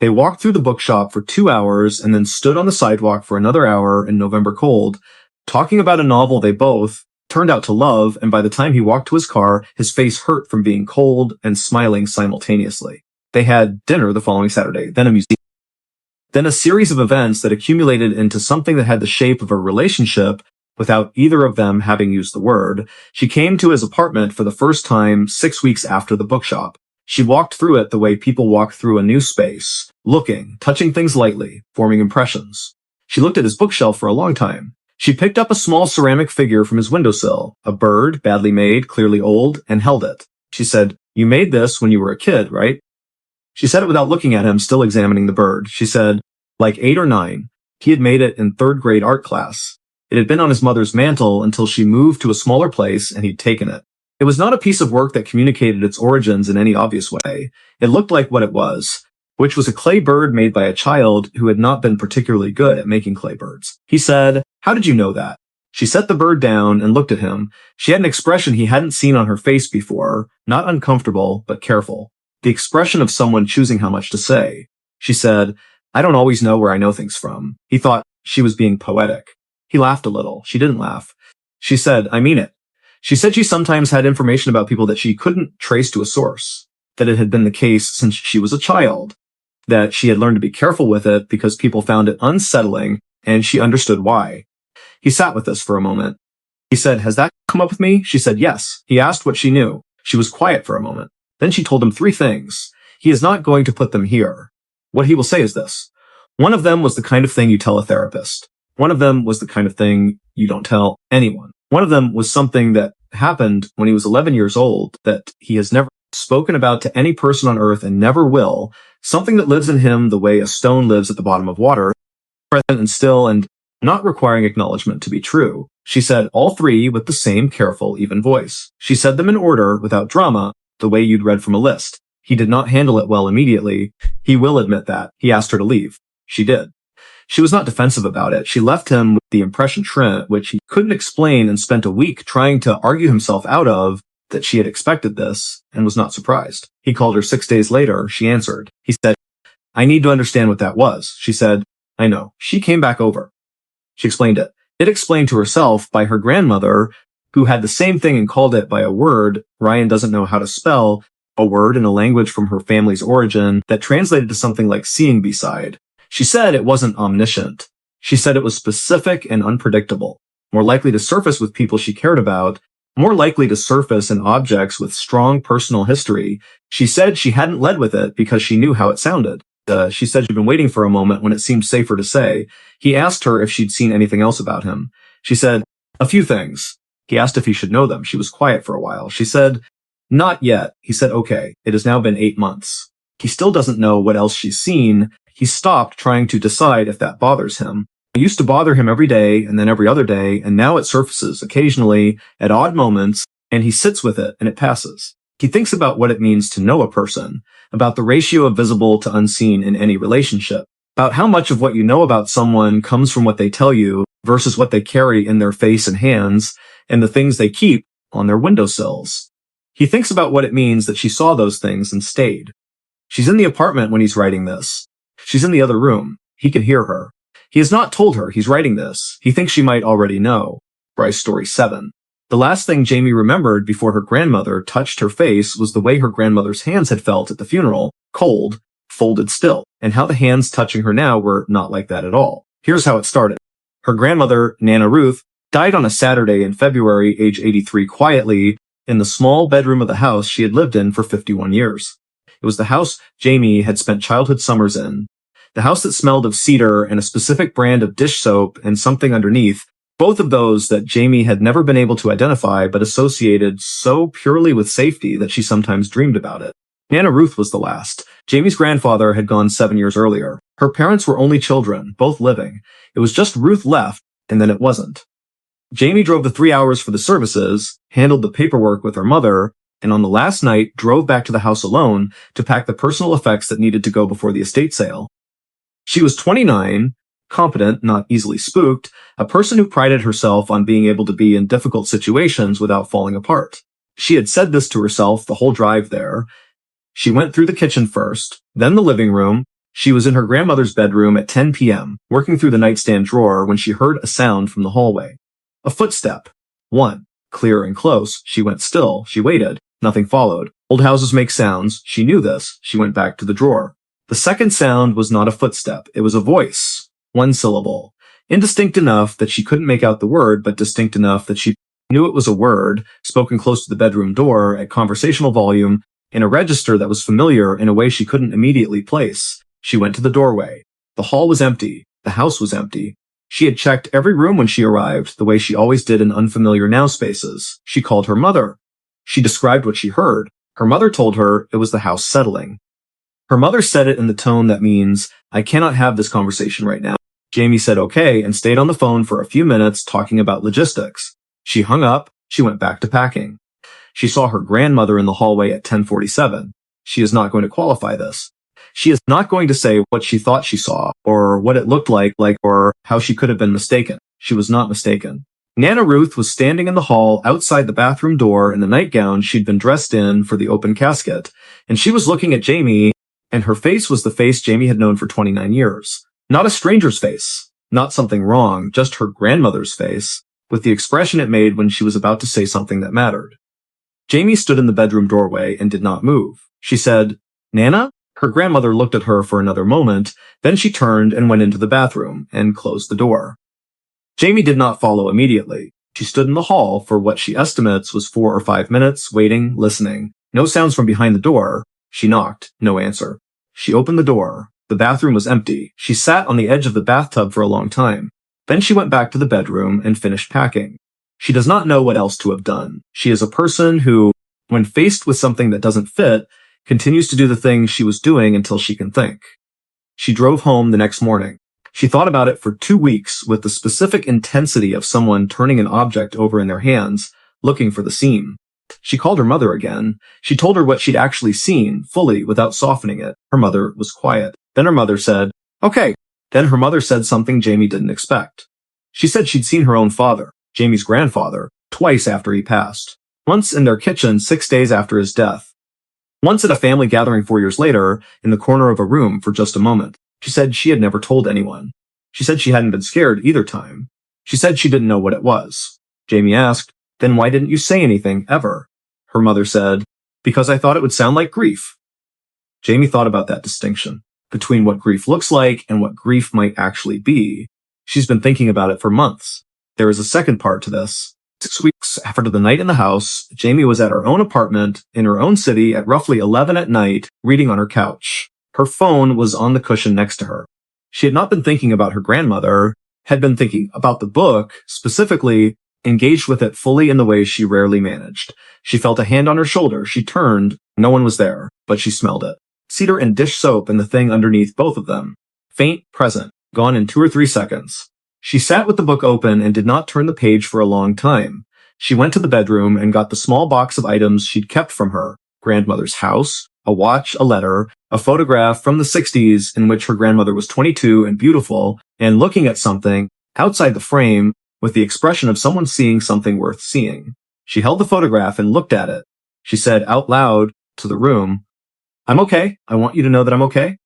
They walked through the bookshop for 2 hours and then stood on the sidewalk for another hour in November cold, talking about a novel they both turned out to love, and by the time he walked to his car, his face hurt from being cold and smiling simultaneously. They had dinner the following Saturday, then a museum. Then a series of events that accumulated into something that had the shape of a relationship without either of them having used the word. She came to his apartment for the first time 6 weeks after the bookshop. She walked through it the way people walk through a new space, looking, touching things lightly, forming impressions. She looked at his bookshelf for a long time. She picked up a small ceramic figure from his windowsill, a bird, badly made, clearly old, and held it. She said, "You made this when you were a kid, right?" She said it without looking at him, still examining the bird. She said, like 8 or 9. He had made it in 3rd grade art class. It had been on his mother's mantle until she moved to a smaller place and he'd taken it. It was not a piece of work that communicated its origins in any obvious way. It looked like what it was, which was a clay bird made by a child who had not been particularly good at making clay birds. He said, "How did you know that?" She set the bird down and looked at him. She had an expression he hadn't seen on her face before, not uncomfortable, but careful. The expression of someone choosing how much to say. She said, "I don't always know where I know things from." He thought she was being poetic. He laughed a little. She didn't laugh. She said, "I mean it." She said she sometimes had information about people that she couldn't trace to a source, that it had been the case since she was a child, that she had learned to be careful with it because people found it unsettling, and she understood why. He sat with this for a moment. He said, "Has that come up with me?" She said, "Yes." He asked what she knew. She was quiet for a moment. Then she told him 3 things. He is not going to put them here. What he will say is this. One of them was the kind of thing you tell a therapist. One of them was the kind of thing you don't tell anyone. One of them was something that happened when he was 11 years old that he has never spoken about to any person on earth and never will, something that lives in him the way a stone lives at the bottom of water, present and still and not requiring acknowledgement to be true. She said all 3 with the same careful, even voice. She said them in order, without drama, the way you'd read from a list. He did not handle it well immediately. He will admit that. He asked her to leave. She did. She was not defensive about it. She left him with the impression Trent, which he couldn't explain, and spent a week trying to argue himself out of that she had expected this and was not surprised. He called her 6 days later. She answered. He said, "I need to understand what that was." She said, "I know." She came back over. She explained it. It explained to herself by her grandmother, who had the same thing and called it by a word Ryan doesn't know how to spell, a word in a language from her family's origin that translated to something like seeing beside. She said it wasn't omniscient. She said it was specific and unpredictable, more likely to surface with people she cared about, more likely to surface in objects with strong personal history. She said she hadn't led with it because she knew how it sounded. She said she'd been waiting for a moment when it seemed safer to say. He asked her if she'd seen anything else about him. She said, "A few things." He asked if he should know them. She was quiet for a while. She said, "Not yet." He said, "Okay." It has now been 8 months. He still doesn't know what else she's seen. He stopped trying to decide if that bothers him. It used to bother him every day and then every other day, and now it surfaces occasionally at odd moments, and he sits with it and it passes. He thinks about what it means to know a person, about the ratio of visible to unseen in any relationship, about how much of what you know about someone comes from what they tell you versus what they carry in their face and hands and the things they keep on their windowsills. He thinks about what it means that she saw those things and stayed. She's in the apartment when he's writing this. She's in the other room. He can hear her. He has not told her he's writing this. He thinks she might already know. Bryce Story 7. The last thing Jamie remembered before her grandmother touched her face was the way her grandmother's hands had felt at the funeral, cold, folded still, and how the hands touching her now were not like that at all. Here's how it started. Her grandmother, Nana Ruth, died on a Saturday in February, age 83, quietly, in the small bedroom of the house she had lived in for 51 years. It was the house Jamie had spent childhood summers in. The house that smelled of cedar and a specific brand of dish soap and something underneath, Both of those that Jamie had never been able to identify but associated so purely with safety that she sometimes dreamed about it. Nana Ruth was the last. Jamie's grandfather had gone 7 years earlier. Her parents were only children, both living. It was just Ruth left, and then it wasn't. Jamie drove the 3 hours for the services, handled the paperwork with her mother, and on the last night drove back to the house alone to pack the personal effects that needed to go before the estate sale. She was 29, competent, not easily spooked, a person who prided herself on being able to be in difficult situations without falling apart. She had said this to herself the whole drive there. She went through the kitchen first, then the living room. She was in her grandmother's bedroom at 10 p.m., working through the nightstand drawer when she heard a sound from the hallway. A footstep. One. Clear and close. She went still. She waited. Nothing followed. Old houses make sounds. She knew this. She went back to the drawer. The second sound was not a footstep. It was a voice. One syllable. Indistinct enough that she couldn't make out the word, but distinct enough that she knew it was a word, spoken close to the bedroom door at conversational volume, in a register that was familiar in a way she couldn't immediately place. She went to the doorway. The hall was empty. The house was empty. She had checked every room when she arrived, the way she always did in unfamiliar now spaces. She called her mother. She described what she heard. Her mother told her it was the house settling. Her mother said it in the tone that means, I cannot have this conversation right now. Jamie said okay and stayed on the phone for a few minutes talking about logistics. She hung up. She went back to packing. She saw her grandmother in the hallway at 10:47. She is not going to qualify this. She is not going to say what she thought she saw, or what it looked like, or how she could have been mistaken. She was not mistaken. Nana Ruth was standing in the hall outside the bathroom door in the nightgown she'd been dressed in for the open casket, and she was looking at Jamie, and her face was the face Jamie had known for 29 years. Not a stranger's face, not something wrong, just her grandmother's face, with the expression it made when she was about to say something that mattered. Jamie stood in the bedroom doorway and did not move. She said, Nana? Her grandmother looked at her for another moment, then she turned and went into the bathroom and closed the door. Jamie did not follow immediately. She stood in the hall for what she estimates was 4 or 5 minutes, waiting, listening. No sounds from behind the door. She knocked. No answer. She opened the door. The bathroom was empty. She sat on the edge of the bathtub for a long time. Then she went back to the bedroom and finished packing. She does not know what else to have done. She is a person who, when faced with something that doesn't fit, continues to do the things she was doing until she can think. She drove home the next morning. She thought about it for 2 weeks with the specific intensity of someone turning an object over in their hands, looking for the seam. She called her mother again. She told her what she'd actually seen, fully, without softening it. Her mother was quiet. Then her mother said, okay. Then her mother said something Jamie didn't expect. She said she'd seen her own father, Jamie's grandfather, twice after he passed. Once in their kitchen 6 days after his death. Once at a family gathering 4 years later, in the corner of a room for just a moment. She said she had never told anyone. She said she hadn't been scared either time. She said she didn't know what it was. Jamie asked, then why didn't you say anything, ever? Her mother said, because I thought it would sound like grief. Jamie thought about that distinction between what grief looks like and what grief might actually be. She's been thinking about it for months. There is a second part to this. 6 weeks after the night in the house, Jamie was at her own apartment in her own city at roughly 11 at night, reading on her couch. Her phone was on the cushion next to her. She had not been thinking about her grandmother, had been thinking about the book, specifically engaged with it fully in the way she rarely managed. She felt a hand on her shoulder. She turned. No one was there, but she smelled it. Cedar and dish soap and the thing underneath both of them. Faint, present, gone in 2 or 3 seconds. She sat with the book open and did not turn the page for a long time. She went to the bedroom and got the small box of items she'd kept from her. Grandmother's house, a watch, a letter, a photograph from the 60s in which her grandmother was 22 and beautiful and looking at something outside the frame with the expression of someone seeing something worth seeing. She held the photograph and looked at it. She said out loud to the room, I'm okay. I want you to know that I'm okay.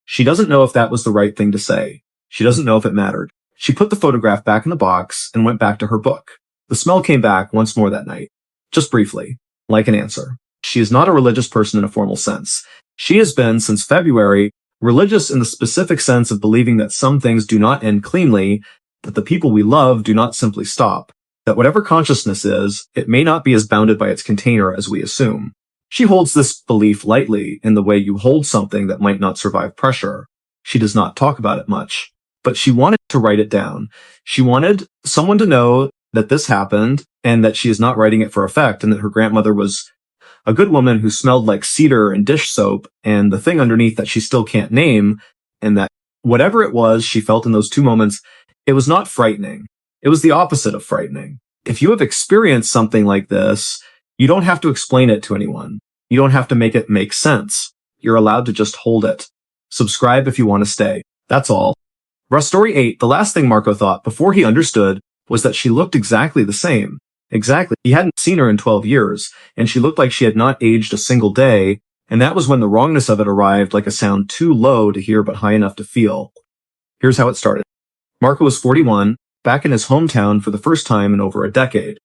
She doesn't know if that was the right thing to say. She doesn't know if it mattered. She put the photograph back in the box and went back to her book. The smell came back once more that night, just briefly, like an answer. She is not a religious person in a formal sense. She has been, since February, religious in the specific sense of believing that some things do not end cleanly, that the people we love do not simply stop, that whatever consciousness is, it may not be as bounded by its container as we assume. She holds this belief lightly in the way you hold something that might not survive pressure. She does not talk about it much. but she wanted to write it down. She wanted someone to know that this happened and that she is not writing it for effect, and that her grandmother was a good woman who smelled like cedar and dish soap, and the thing underneath that she still can't name, and that whatever it was she felt in those 2 moments, it was not frightening. It was the opposite of frightening. If you have experienced something like this, you don't have to explain it to anyone. You don't have to make it make sense. You're allowed to just hold it. Subscribe if you want to stay. That's all. Story 8, the last thing Marco thought before he understood was that she looked exactly the same. Exactly. He hadn't seen her in 12 years, and she looked like she had not aged a single day, and that was when the wrongness of it arrived, like a sound too low to hear but high enough to feel. Here's how it started. Marco was 41, back in his hometown for the first time in over a decade.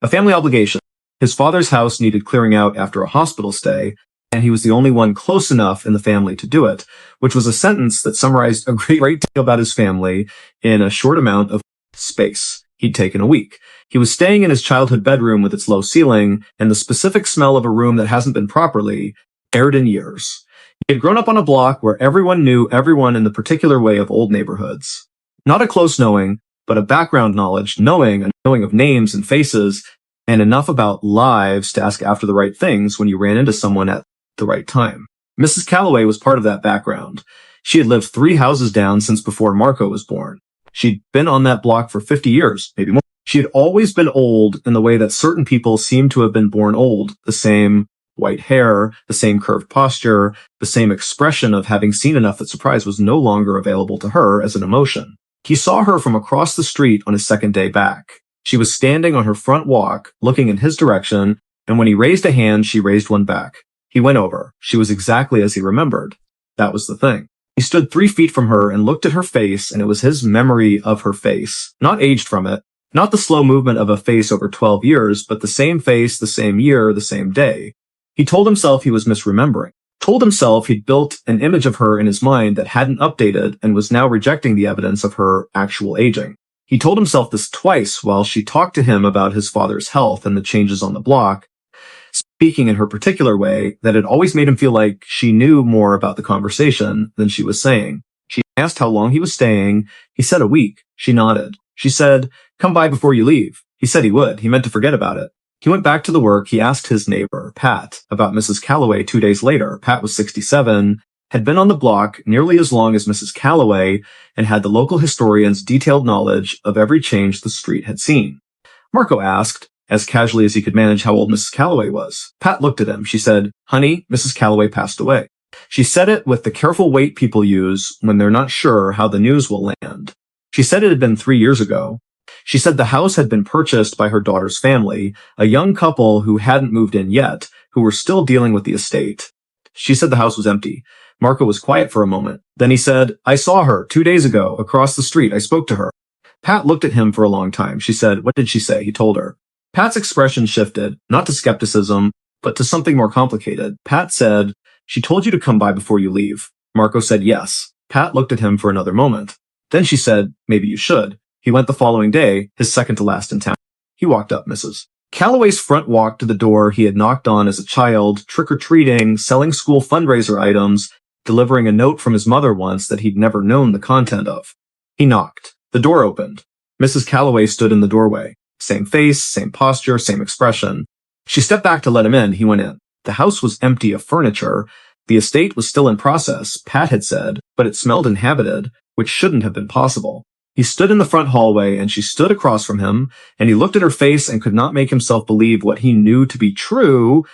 A family obligation. His father's house needed clearing out after a hospital stay, and he was the only one close enough in the family to do it, which was a sentence that summarized a great deal about his family in a short amount of space. He'd taken a week. He was staying in his childhood bedroom with its low ceiling and the specific smell of a room that hasn't been properly aired in years. He had grown up on a block where everyone knew everyone in the particular way of old neighborhoods. Not a close knowing, but a background knowledge, knowing of names and faces, and enough about lives to ask after the right things when you ran into someone at the right time. Mrs. Calloway was part of that background. She had lived 3 houses down since before Marco was born. She'd been on that block for 50 years, maybe more. She had always been old in the way that certain people seem to have been born old. The same white hair, the same curved posture, the same expression of having seen enough that surprise was no longer available to her as an emotion. He saw her from across the street on his second day back. She was standing on her front walk, looking in his direction, and when he raised a hand, she raised one back. He went over. She was exactly as he remembered. That was the thing. He stood 3 feet from her and looked at her face, and it was his memory of her face, not aged from it, not the slow movement of a face over 12 years, but the same face, the same year, the same day. He told himself he was misremembering, told himself he'd built an image of her in his mind that hadn't updated and was now rejecting the evidence of her actual aging. He told himself this twice while she talked to him about his father's health and the changes on the block, speaking in her particular way that had always made him feel like she knew more about the conversation than she was saying. She asked how long he was staying. He said a week. She nodded. She said, "Come by before you leave." He said he would. He meant to forget about it. He went back to the work. He asked his neighbor, Pat, about Mrs. Calloway 2 days later. Pat was 67, had been on the block nearly as long as Mrs. Calloway, and had the local historian's detailed knowledge of every change the street had seen. Marco asked, as casually as he could manage, how old Mrs. Calloway was. Pat looked at him. She said, "Honey, Mrs. Calloway passed away." She said it with the careful weight people use when they're not sure how the news will land. She said it had been 3 years ago. She said the house had been purchased by her daughter's family, a young couple who hadn't moved in yet, who were still dealing with the estate. She said the house was empty. Marco was quiet for a moment. Then he said, "I saw her 2 days ago across the street. I spoke to her." Pat looked at him for a long time. She said, "What did she say?" He told her. Pat's expression shifted, not to skepticism, but to something more complicated. Pat said, "She told you to come by before you leave." Marco said yes. Pat looked at him for another moment. Then she said, "Maybe you should." He went the following day, his second to last in town. He walked up Mrs. Calloway's front walk to the door he had knocked on as a child, trick-or-treating, selling school fundraiser items, delivering a note from his mother once that he'd never known the content of. He knocked. The door opened. Mrs. Calloway stood in the doorway. Same face, same posture, same expression. She stepped back to let him in. He went in. The house was empty of furniture. The estate was still in process, Pat had said, but it smelled inhabited, which shouldn't have been possible. He stood in the front hallway, and she stood across from him, and he looked at her face and could not make himself believe what he knew to be true,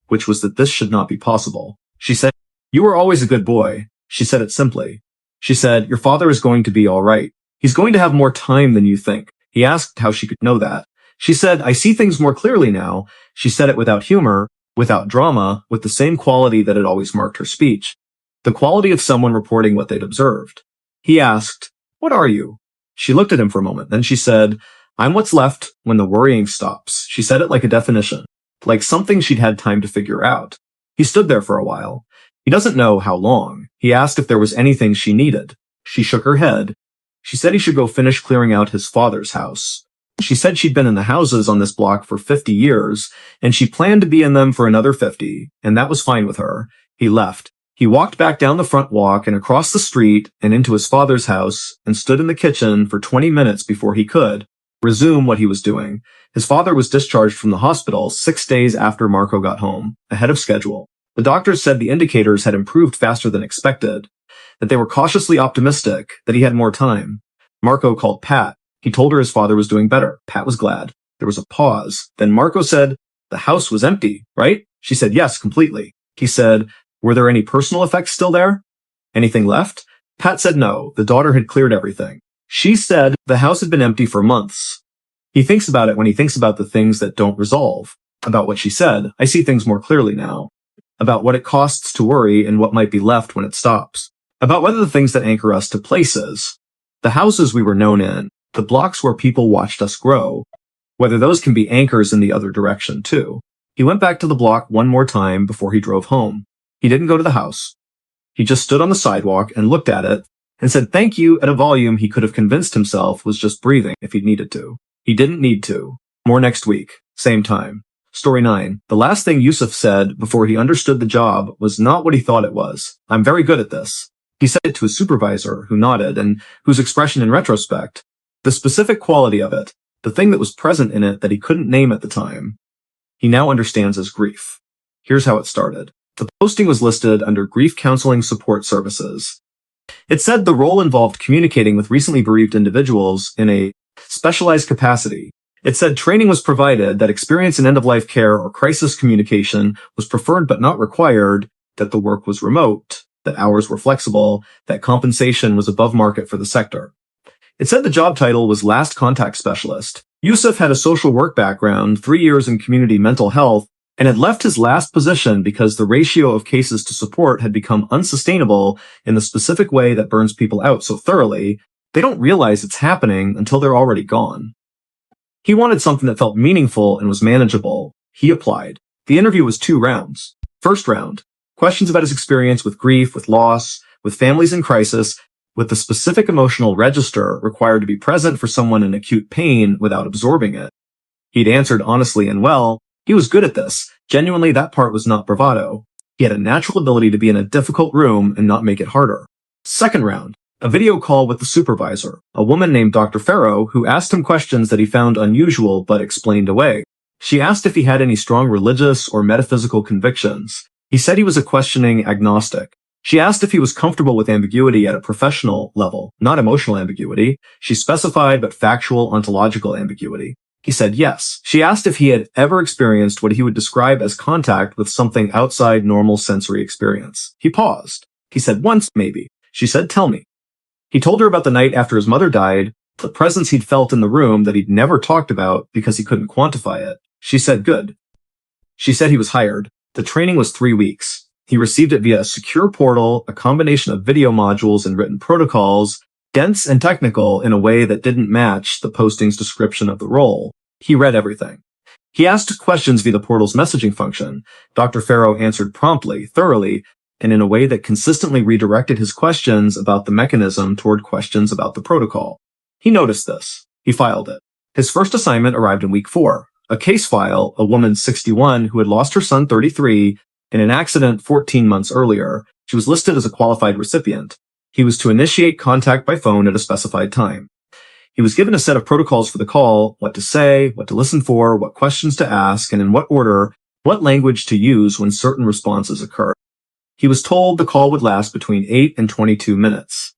which was that this should not be possible. She said, "You were always a good boy." She said it simply. She said, "Your father is going to be all right. He's going to have more time than you think." He asked how she could know that. She said, "I see things more clearly now." She said it without humor, without drama, with the same quality that had always marked her speech. The quality of someone reporting what they'd observed. He asked, "What are you?" She looked at him for a moment. Then she said, "I'm what's left when the worrying stops." She said it like a definition, like something she'd had time to figure out. He stood there for a while. He doesn't know how long. He asked if there was anything she needed. She shook her head. She said he should go finish clearing out his father's house. She said she'd been in the houses on this block for 50 years, and she planned to be in them for another 50, and that was fine with her. He left. He walked back down the front walk and across the street and into his father's house and stood in the kitchen for 20 minutes before he could resume what he was doing. His father was discharged from the hospital 6 days after Marco got home, ahead of schedule. The doctors said the indicators had improved faster than expected, that they were cautiously optimistic, that he had more time. Marco called Pat. He told her his father was doing better. Pat was glad. There was a pause. Then Marco said, "The house was empty, right?" She said, "Yes, completely." He said, "Were there any personal effects still there? Anything left?" Pat said no. The daughter had cleared everything. She said the house had been empty for months. He thinks about it when he thinks about the things that don't resolve. About what she said, I see things more clearly now. About what it costs to worry and what might be left when it stops. About whether the things that anchor us to places, the houses we were known in, the blocks where people watched us grow, whether those can be anchors in the other direction too. He went back to the block one more time before he drove home. He didn't go to the house. He just stood on the sidewalk and looked at it and said thank you at a volume he could have convinced himself was just breathing if he'd needed to. He didn't need to. More next week. Same time. Story 9. The last thing Yusuf said before he understood the job was not what he thought it was. "I'm very good at this." He said it to his supervisor, who nodded, and whose expression in retrospect, the specific quality of it, the thing that was present in it that he couldn't name at the time, he now understands as grief. Here's how it started. The posting was listed under Grief Counseling Support Services. It said the role involved communicating with recently bereaved individuals in a specialized capacity. It said training was provided, that experience in end-of-life care or crisis communication was preferred but not required, that the work was remote, that hours were flexible, that compensation was above market for the sector. It said the job title was Last Contact Specialist. Yusuf had a social work background, 3 years in community mental health, and had left his last position because the ratio of cases to support had become unsustainable in the specific way that burns people out so thoroughly, they don't realize it's happening until they're already gone. He wanted something that felt meaningful and was manageable. He applied. The interview was 2 rounds. First round, questions about his experience with grief, with loss, with families in crisis, with the specific emotional register required to be present for someone in acute pain without absorbing it. He'd answered honestly and well. He was good at this. Genuinely, that part was not bravado. He had a natural ability to be in a difficult room and not make it harder. Second round, a video call with the supervisor, a woman named Dr. Farrow, who asked him questions that he found unusual but explained away. She asked if he had any strong religious or metaphysical convictions. He said he was a questioning agnostic. She asked if he was comfortable with ambiguity at a professional level, not emotional ambiguity. She specified but factual ontological ambiguity. He said yes. She asked if he had ever experienced what he would describe as contact with something outside normal sensory experience. He paused. He said once, maybe. She said, "Tell me." He told her about the night after his mother died, the presence he'd felt in the room that he'd never talked about because he couldn't quantify it. She said, "Good." She said he was hired. The training was 3 weeks. He received it via a secure portal, a combination of video modules and written protocols, dense and technical in a way that didn't match the posting's description of the role. He read everything. He asked questions via the portal's messaging function. Dr. Farrow answered promptly, thoroughly, and in a way that consistently redirected his questions about the mechanism toward questions about the protocol. He noticed this. He filed it. His first assignment arrived in week 4. A case file, a woman 61 who had lost her son 33 in an accident 14 months earlier. She was listed as a qualified recipient. He was to initiate contact by phone at a specified time. He was given a set of protocols for the call, what to say, what to listen for, what questions to ask, and in what order, what language to use when certain responses occur. He was told the call would last between 8 and 22 minutes.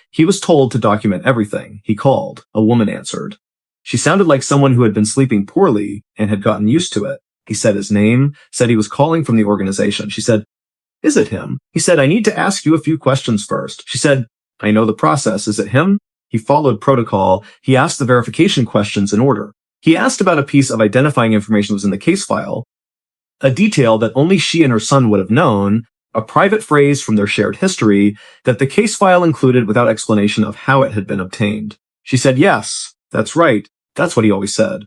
He was told to document everything. He called. A woman answered. She sounded like someone who had been sleeping poorly and had gotten used to it. He said his name, said he was calling from the organization. She said, "Is it him?" He said, "I need to ask you a few questions first." She said, "I know the process. Is it him?" He followed protocol. He asked the verification questions in order. He asked about a piece of identifying information that was in the case file, a detail that only she and her son would have known, a private phrase from their shared history that the case file included without explanation of how it had been obtained. She said, "Yes, that's right. That's what he always said."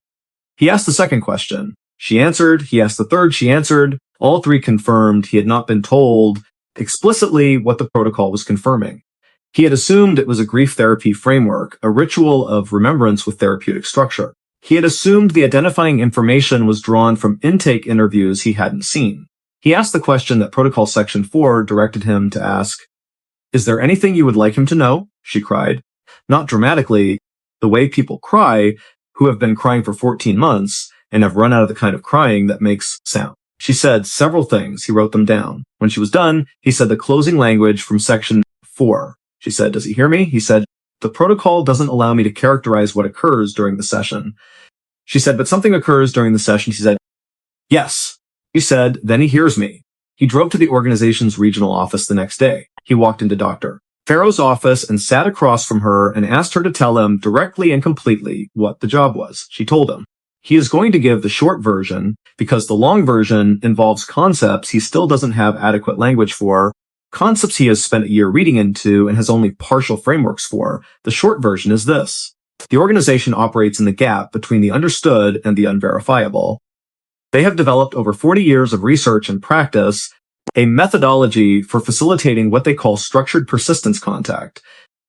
He asked the second question. She answered. He asked the third. She answered. All 3 confirmed he had not been told explicitly what the protocol was confirming. He had assumed it was a grief therapy framework, a ritual of remembrance with therapeutic structure. He had assumed the identifying information was drawn from intake interviews he hadn't seen. He asked the question that Protocol Section 4 directed him to ask. Is there anything you would like him to know? She cried. Not dramatically, the way people cry who have been crying for 14 months and have run out of the kind of crying that makes sound. She said several things. He wrote them down. When she was done, he said the closing language from Section 4. She said, does he hear me? He said, the protocol doesn't allow me to characterize what occurs during the session. She said, but something occurs during the session. She said, yes. He said, then he hears me. He drove to the organization's regional office the next day. He walked into Dr. Farrow's office and sat across from her and asked her to tell him directly and completely what the job was. She told him. He is going to give the short version because the long version involves concepts he still doesn't have adequate language for, concepts he has spent a year reading into and has only partial frameworks for. The short version is this. The organization operates in the gap between the understood and the unverifiable. They have developed over 40 years of research and practice, a methodology for facilitating what they call structured persistence contact,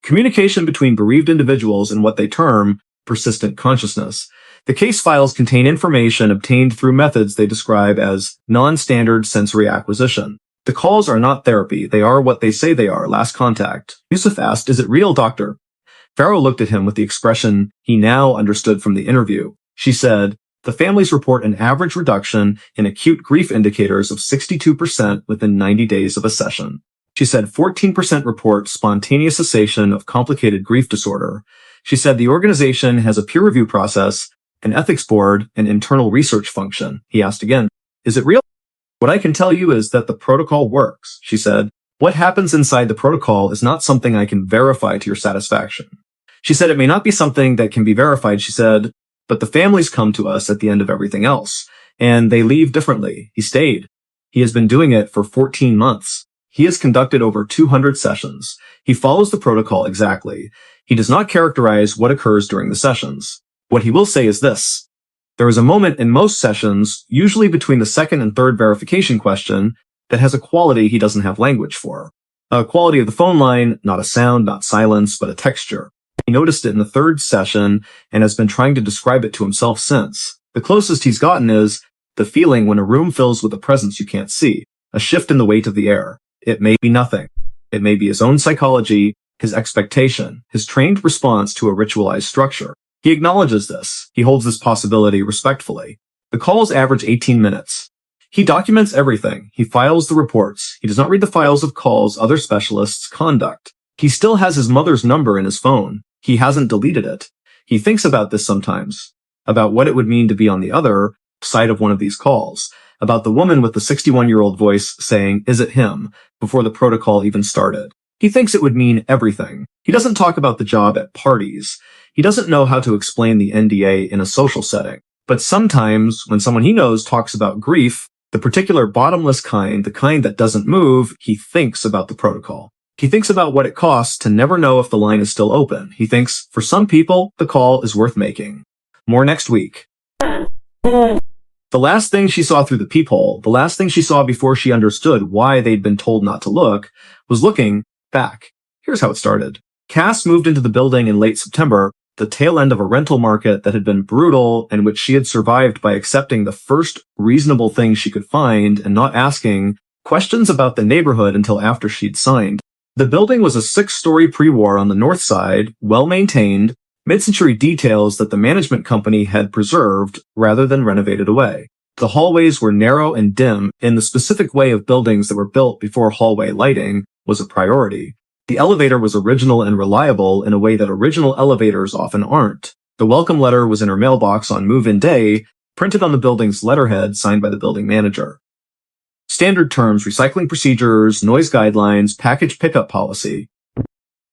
communication between bereaved individuals in what they term persistent consciousness. The case files contain information obtained through methods they describe as non-standard sensory acquisition. The calls are not therapy. They are what they say they are, last contact. Yusuf asked, is it real, doctor? Farrow looked at him with the expression he now understood from the interview. She said, the families report an average reduction in acute grief indicators of 62% within 90 days of a session. She said 14% report spontaneous cessation of complicated grief disorder. She said the organization has a peer review process, an ethics board, and internal research function. He asked again, is it real? What I can tell you is that the protocol works, she said. What happens inside the protocol is not something I can verify to your satisfaction. She said it may not be something that can be verified, she said, but the families come to us at the end of everything else, and they leave differently. He stayed. He has been doing it for 14 months. He has conducted over 200 sessions. He follows the protocol exactly. He does not characterize what occurs during the sessions. What he will say is this. There is a moment in most sessions, usually between the second and third verification question, that has a quality he doesn't have language for. A quality of the phone line, not a sound, not silence, but a texture. He noticed it in the third session and has been trying to describe it to himself since. The closest he's gotten is the feeling when a room fills with a presence you can't see, a shift in the weight of the air. It may be nothing. It may be his own psychology, his expectation, his trained response to a ritualized structure. He acknowledges this. He holds this possibility respectfully. The calls average 18 minutes. He documents everything. He files the reports. He does not read the files of calls other specialists conduct. He still has his mother's number in his phone. He hasn't deleted it. He thinks about this sometimes, about what it would mean to be on the other side of one of these calls, about the woman with the 61-year-old voice saying, is it him, before the protocol even started. He thinks it would mean everything. He doesn't talk about the job at parties. He doesn't know how to explain the NDA in a social setting. But sometimes, when someone he knows talks about grief, the particular bottomless kind, the kind that doesn't move, he thinks about the protocol. He thinks about what it costs to never know if the line is still open. He thinks, for some people, the call is worth making. More next week. The last thing she saw through the peephole, the last thing she saw before she understood why they'd been told not to look, was looking back. Here's how it started. Cass moved into the building in late September, the tail end of a rental market that had been brutal and which she had survived by accepting the first reasonable thing she could find and not asking questions about the neighborhood until after she'd signed. The building was a 6-story pre-war on the north side, well-maintained, mid-century details that the management company had preserved rather than renovated away. The hallways were narrow and dim in the specific way of buildings that were built before hallway lighting was a priority. The elevator was original and reliable in a way that original elevators often aren't. The welcome letter was in her mailbox on move-in day, printed on the building's letterhead signed by the building manager. Standard terms, recycling procedures, noise guidelines, package pickup policy.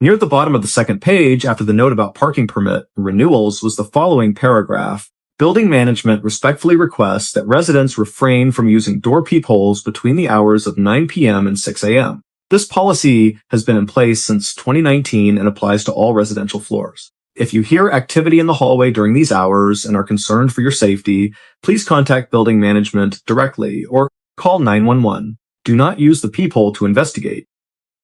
Near the bottom of the second page, after the note about parking permit renewals, was the following paragraph. Building management respectfully requests that residents refrain from using door peepholes between the hours of 9 p.m. and 6 a.m. This policy has been in place since 2019 and applies to all residential floors. If you hear activity in the hallway during these hours and are concerned for your safety, please contact building management directly or call 911. Do not use the peephole to investigate.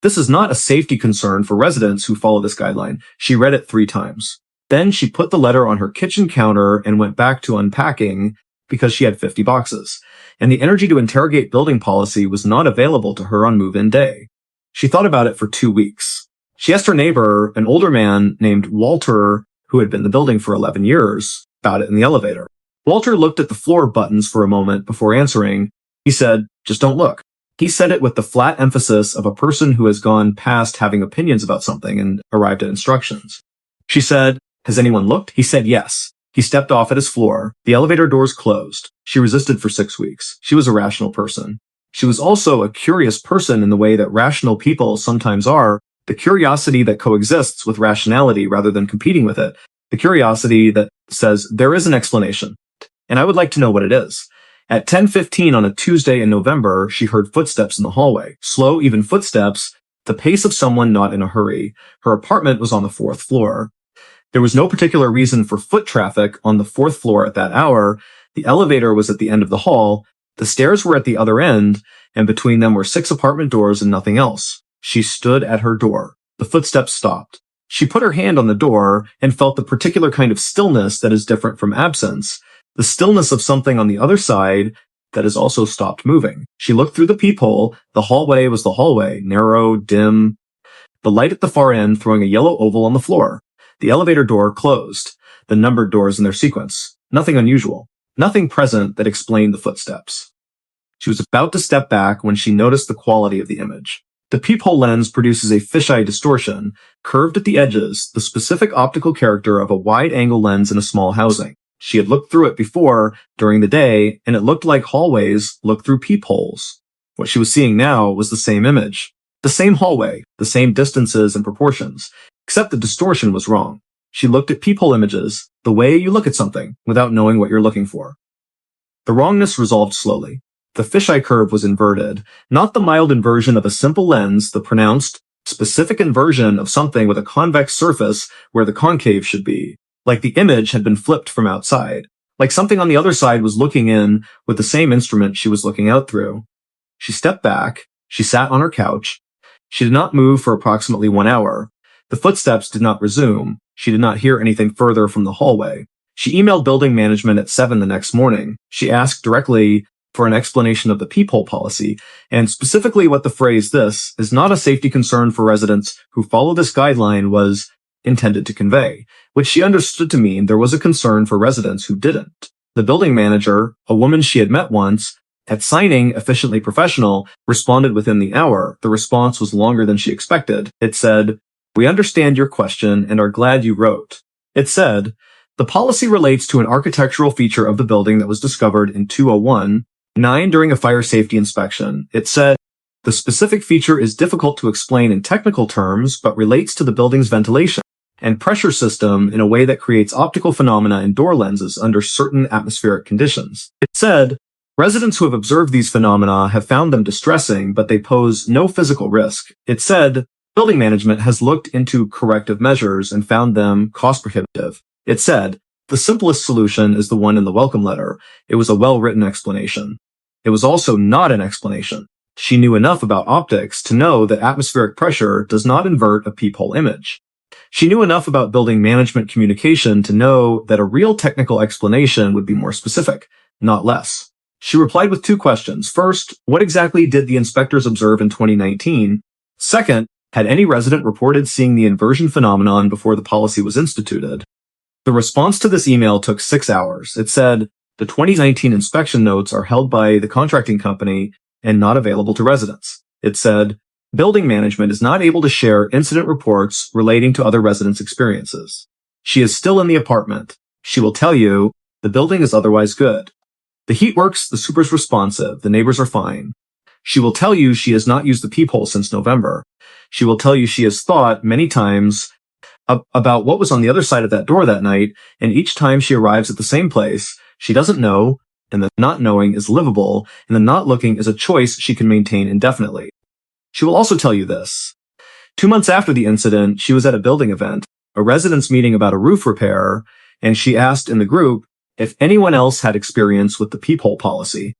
This is not a safety concern for residents who follow this guideline. She read it 3 times. Then she put the letter on her kitchen counter and went back to unpacking, because she had 50 boxes, and the energy to interrogate building policy was not available to her on move-in day. She thought about it for 2 weeks. She asked her neighbor, an older man named Walter, who had been in the building for 11 years, about it in the elevator. Walter looked at the floor buttons for a moment before answering. He said, "Just don't look." He said it with the flat emphasis of a person who has gone past having opinions about something and arrived at instructions. She said, "Has anyone looked?" He said yes. He stepped off at his floor. The elevator doors closed. She resisted for 6 weeks. She was a rational person. She was also a curious person in the way that rational people sometimes are, the curiosity that coexists with rationality rather than competing with it, the curiosity that says there is an explanation, and I would like to know what it is. At 10:15 on a Tuesday in November, she heard footsteps in the hallway. Slow, even footsteps, the pace of someone not in a hurry. Her apartment was on the 4th floor. There was no particular reason for foot traffic on the 4th floor at that hour. The elevator was at the end of the hall. The stairs were at the other end, and between them were 6 apartment doors and nothing else. She stood at her door. The footsteps stopped. She put her hand on the door and felt the particular kind of stillness that is different from absence. The stillness of something on the other side that has also stopped moving. She looked through the peephole. The hallway was the hallway, narrow, dim. The light at the far end throwing a yellow oval on the floor. The elevator door closed. The numbered doors in their sequence. Nothing unusual. Nothing present that explained the footsteps. She was about to step back when she noticed the quality of the image. The peephole lens produces a fisheye distortion, curved at the edges, the specific optical character of a wide-angle lens in a small housing. She had looked through it before, during the day, and it looked like hallways look through peepholes. What she was seeing now was the same image. The same hallway, the same distances and proportions, except the distortion was wrong. She looked at peephole images, the way you look at something, without knowing what you're looking for. The wrongness resolved slowly. The fisheye curve was inverted, not the mild inversion of a simple lens, the pronounced, specific inversion of something with a convex surface where the concave should be. Like the image had been flipped from outside. Like something on the other side was looking in with the same instrument she was looking out through. She stepped back. She sat on her couch. She did not move for approximately 1 hour. The footsteps did not resume. She did not hear anything further from the hallway. She emailed building management at 7 the next morning. She asked directly for an explanation of the peephole policy, and specifically what the phrase "this is not a safety concern for residents who follow this guideline" was intended to convey, which she understood to mean there was a concern for residents who didn't. The building manager, a woman she had met once, at signing Efficiently Professional, responded within the hour. The response was longer than she expected. It said, "We understand your question and are glad you wrote." It said, "The policy relates to an architectural feature of the building that was discovered in 2019 during a fire safety inspection." It said, "The specific feature is difficult to explain in technical terms, but relates to the building's ventilation and pressure system in a way that creates optical phenomena in door lenses under certain atmospheric conditions." It said, "Residents who have observed these phenomena have found them distressing, but they pose no physical risk." It said, "Building management has looked into corrective measures and found them cost prohibitive." It said, "The simplest solution is the one in the welcome letter." It was a well-written explanation. It was also not an explanation. She knew enough about optics to know that atmospheric pressure does not invert a peephole image. She knew enough about building management communication to know that a real technical explanation would be more specific, not less. She replied with 2 questions. First, what exactly did the inspectors observe in 2019? Second, had any resident reported seeing the inversion phenomenon before the policy was instituted? The response to this email took 6 hours. It said, "The 2019 inspection notes are held by the contracting company and not available to residents." It said, "Building management is not able to share incident reports relating to other residents' experiences. She is still in the apartment. She will tell you the building is otherwise good. The heat works, the super's responsive, the neighbors are fine. She will tell you she has not used the peephole since November. She will tell you she has thought many times about what was on the other side of that door that night, and each time she arrives at the same place, she doesn't know, and the not knowing is livable, and the not looking is a choice she can maintain indefinitely. She will also tell you this. 2 months after the incident, she was at a building event, a residents' meeting about a roof repair, and she asked in the group if anyone else had experience with the peephole policy.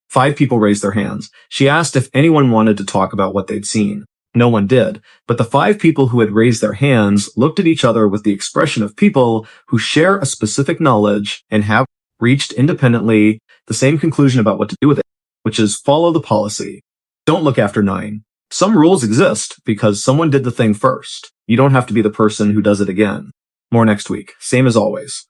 5 people raised their hands. She asked if anyone wanted to talk about what they'd seen. No one did, but the 5 people who had raised their hands looked at each other with the expression of people who share a specific knowledge and have reached independently the same conclusion about what to do with it, which is follow the policy. Don't look after 9. Some rules exist because someone did the thing first. You don't have to be the person who does it again. More next week. Same as always.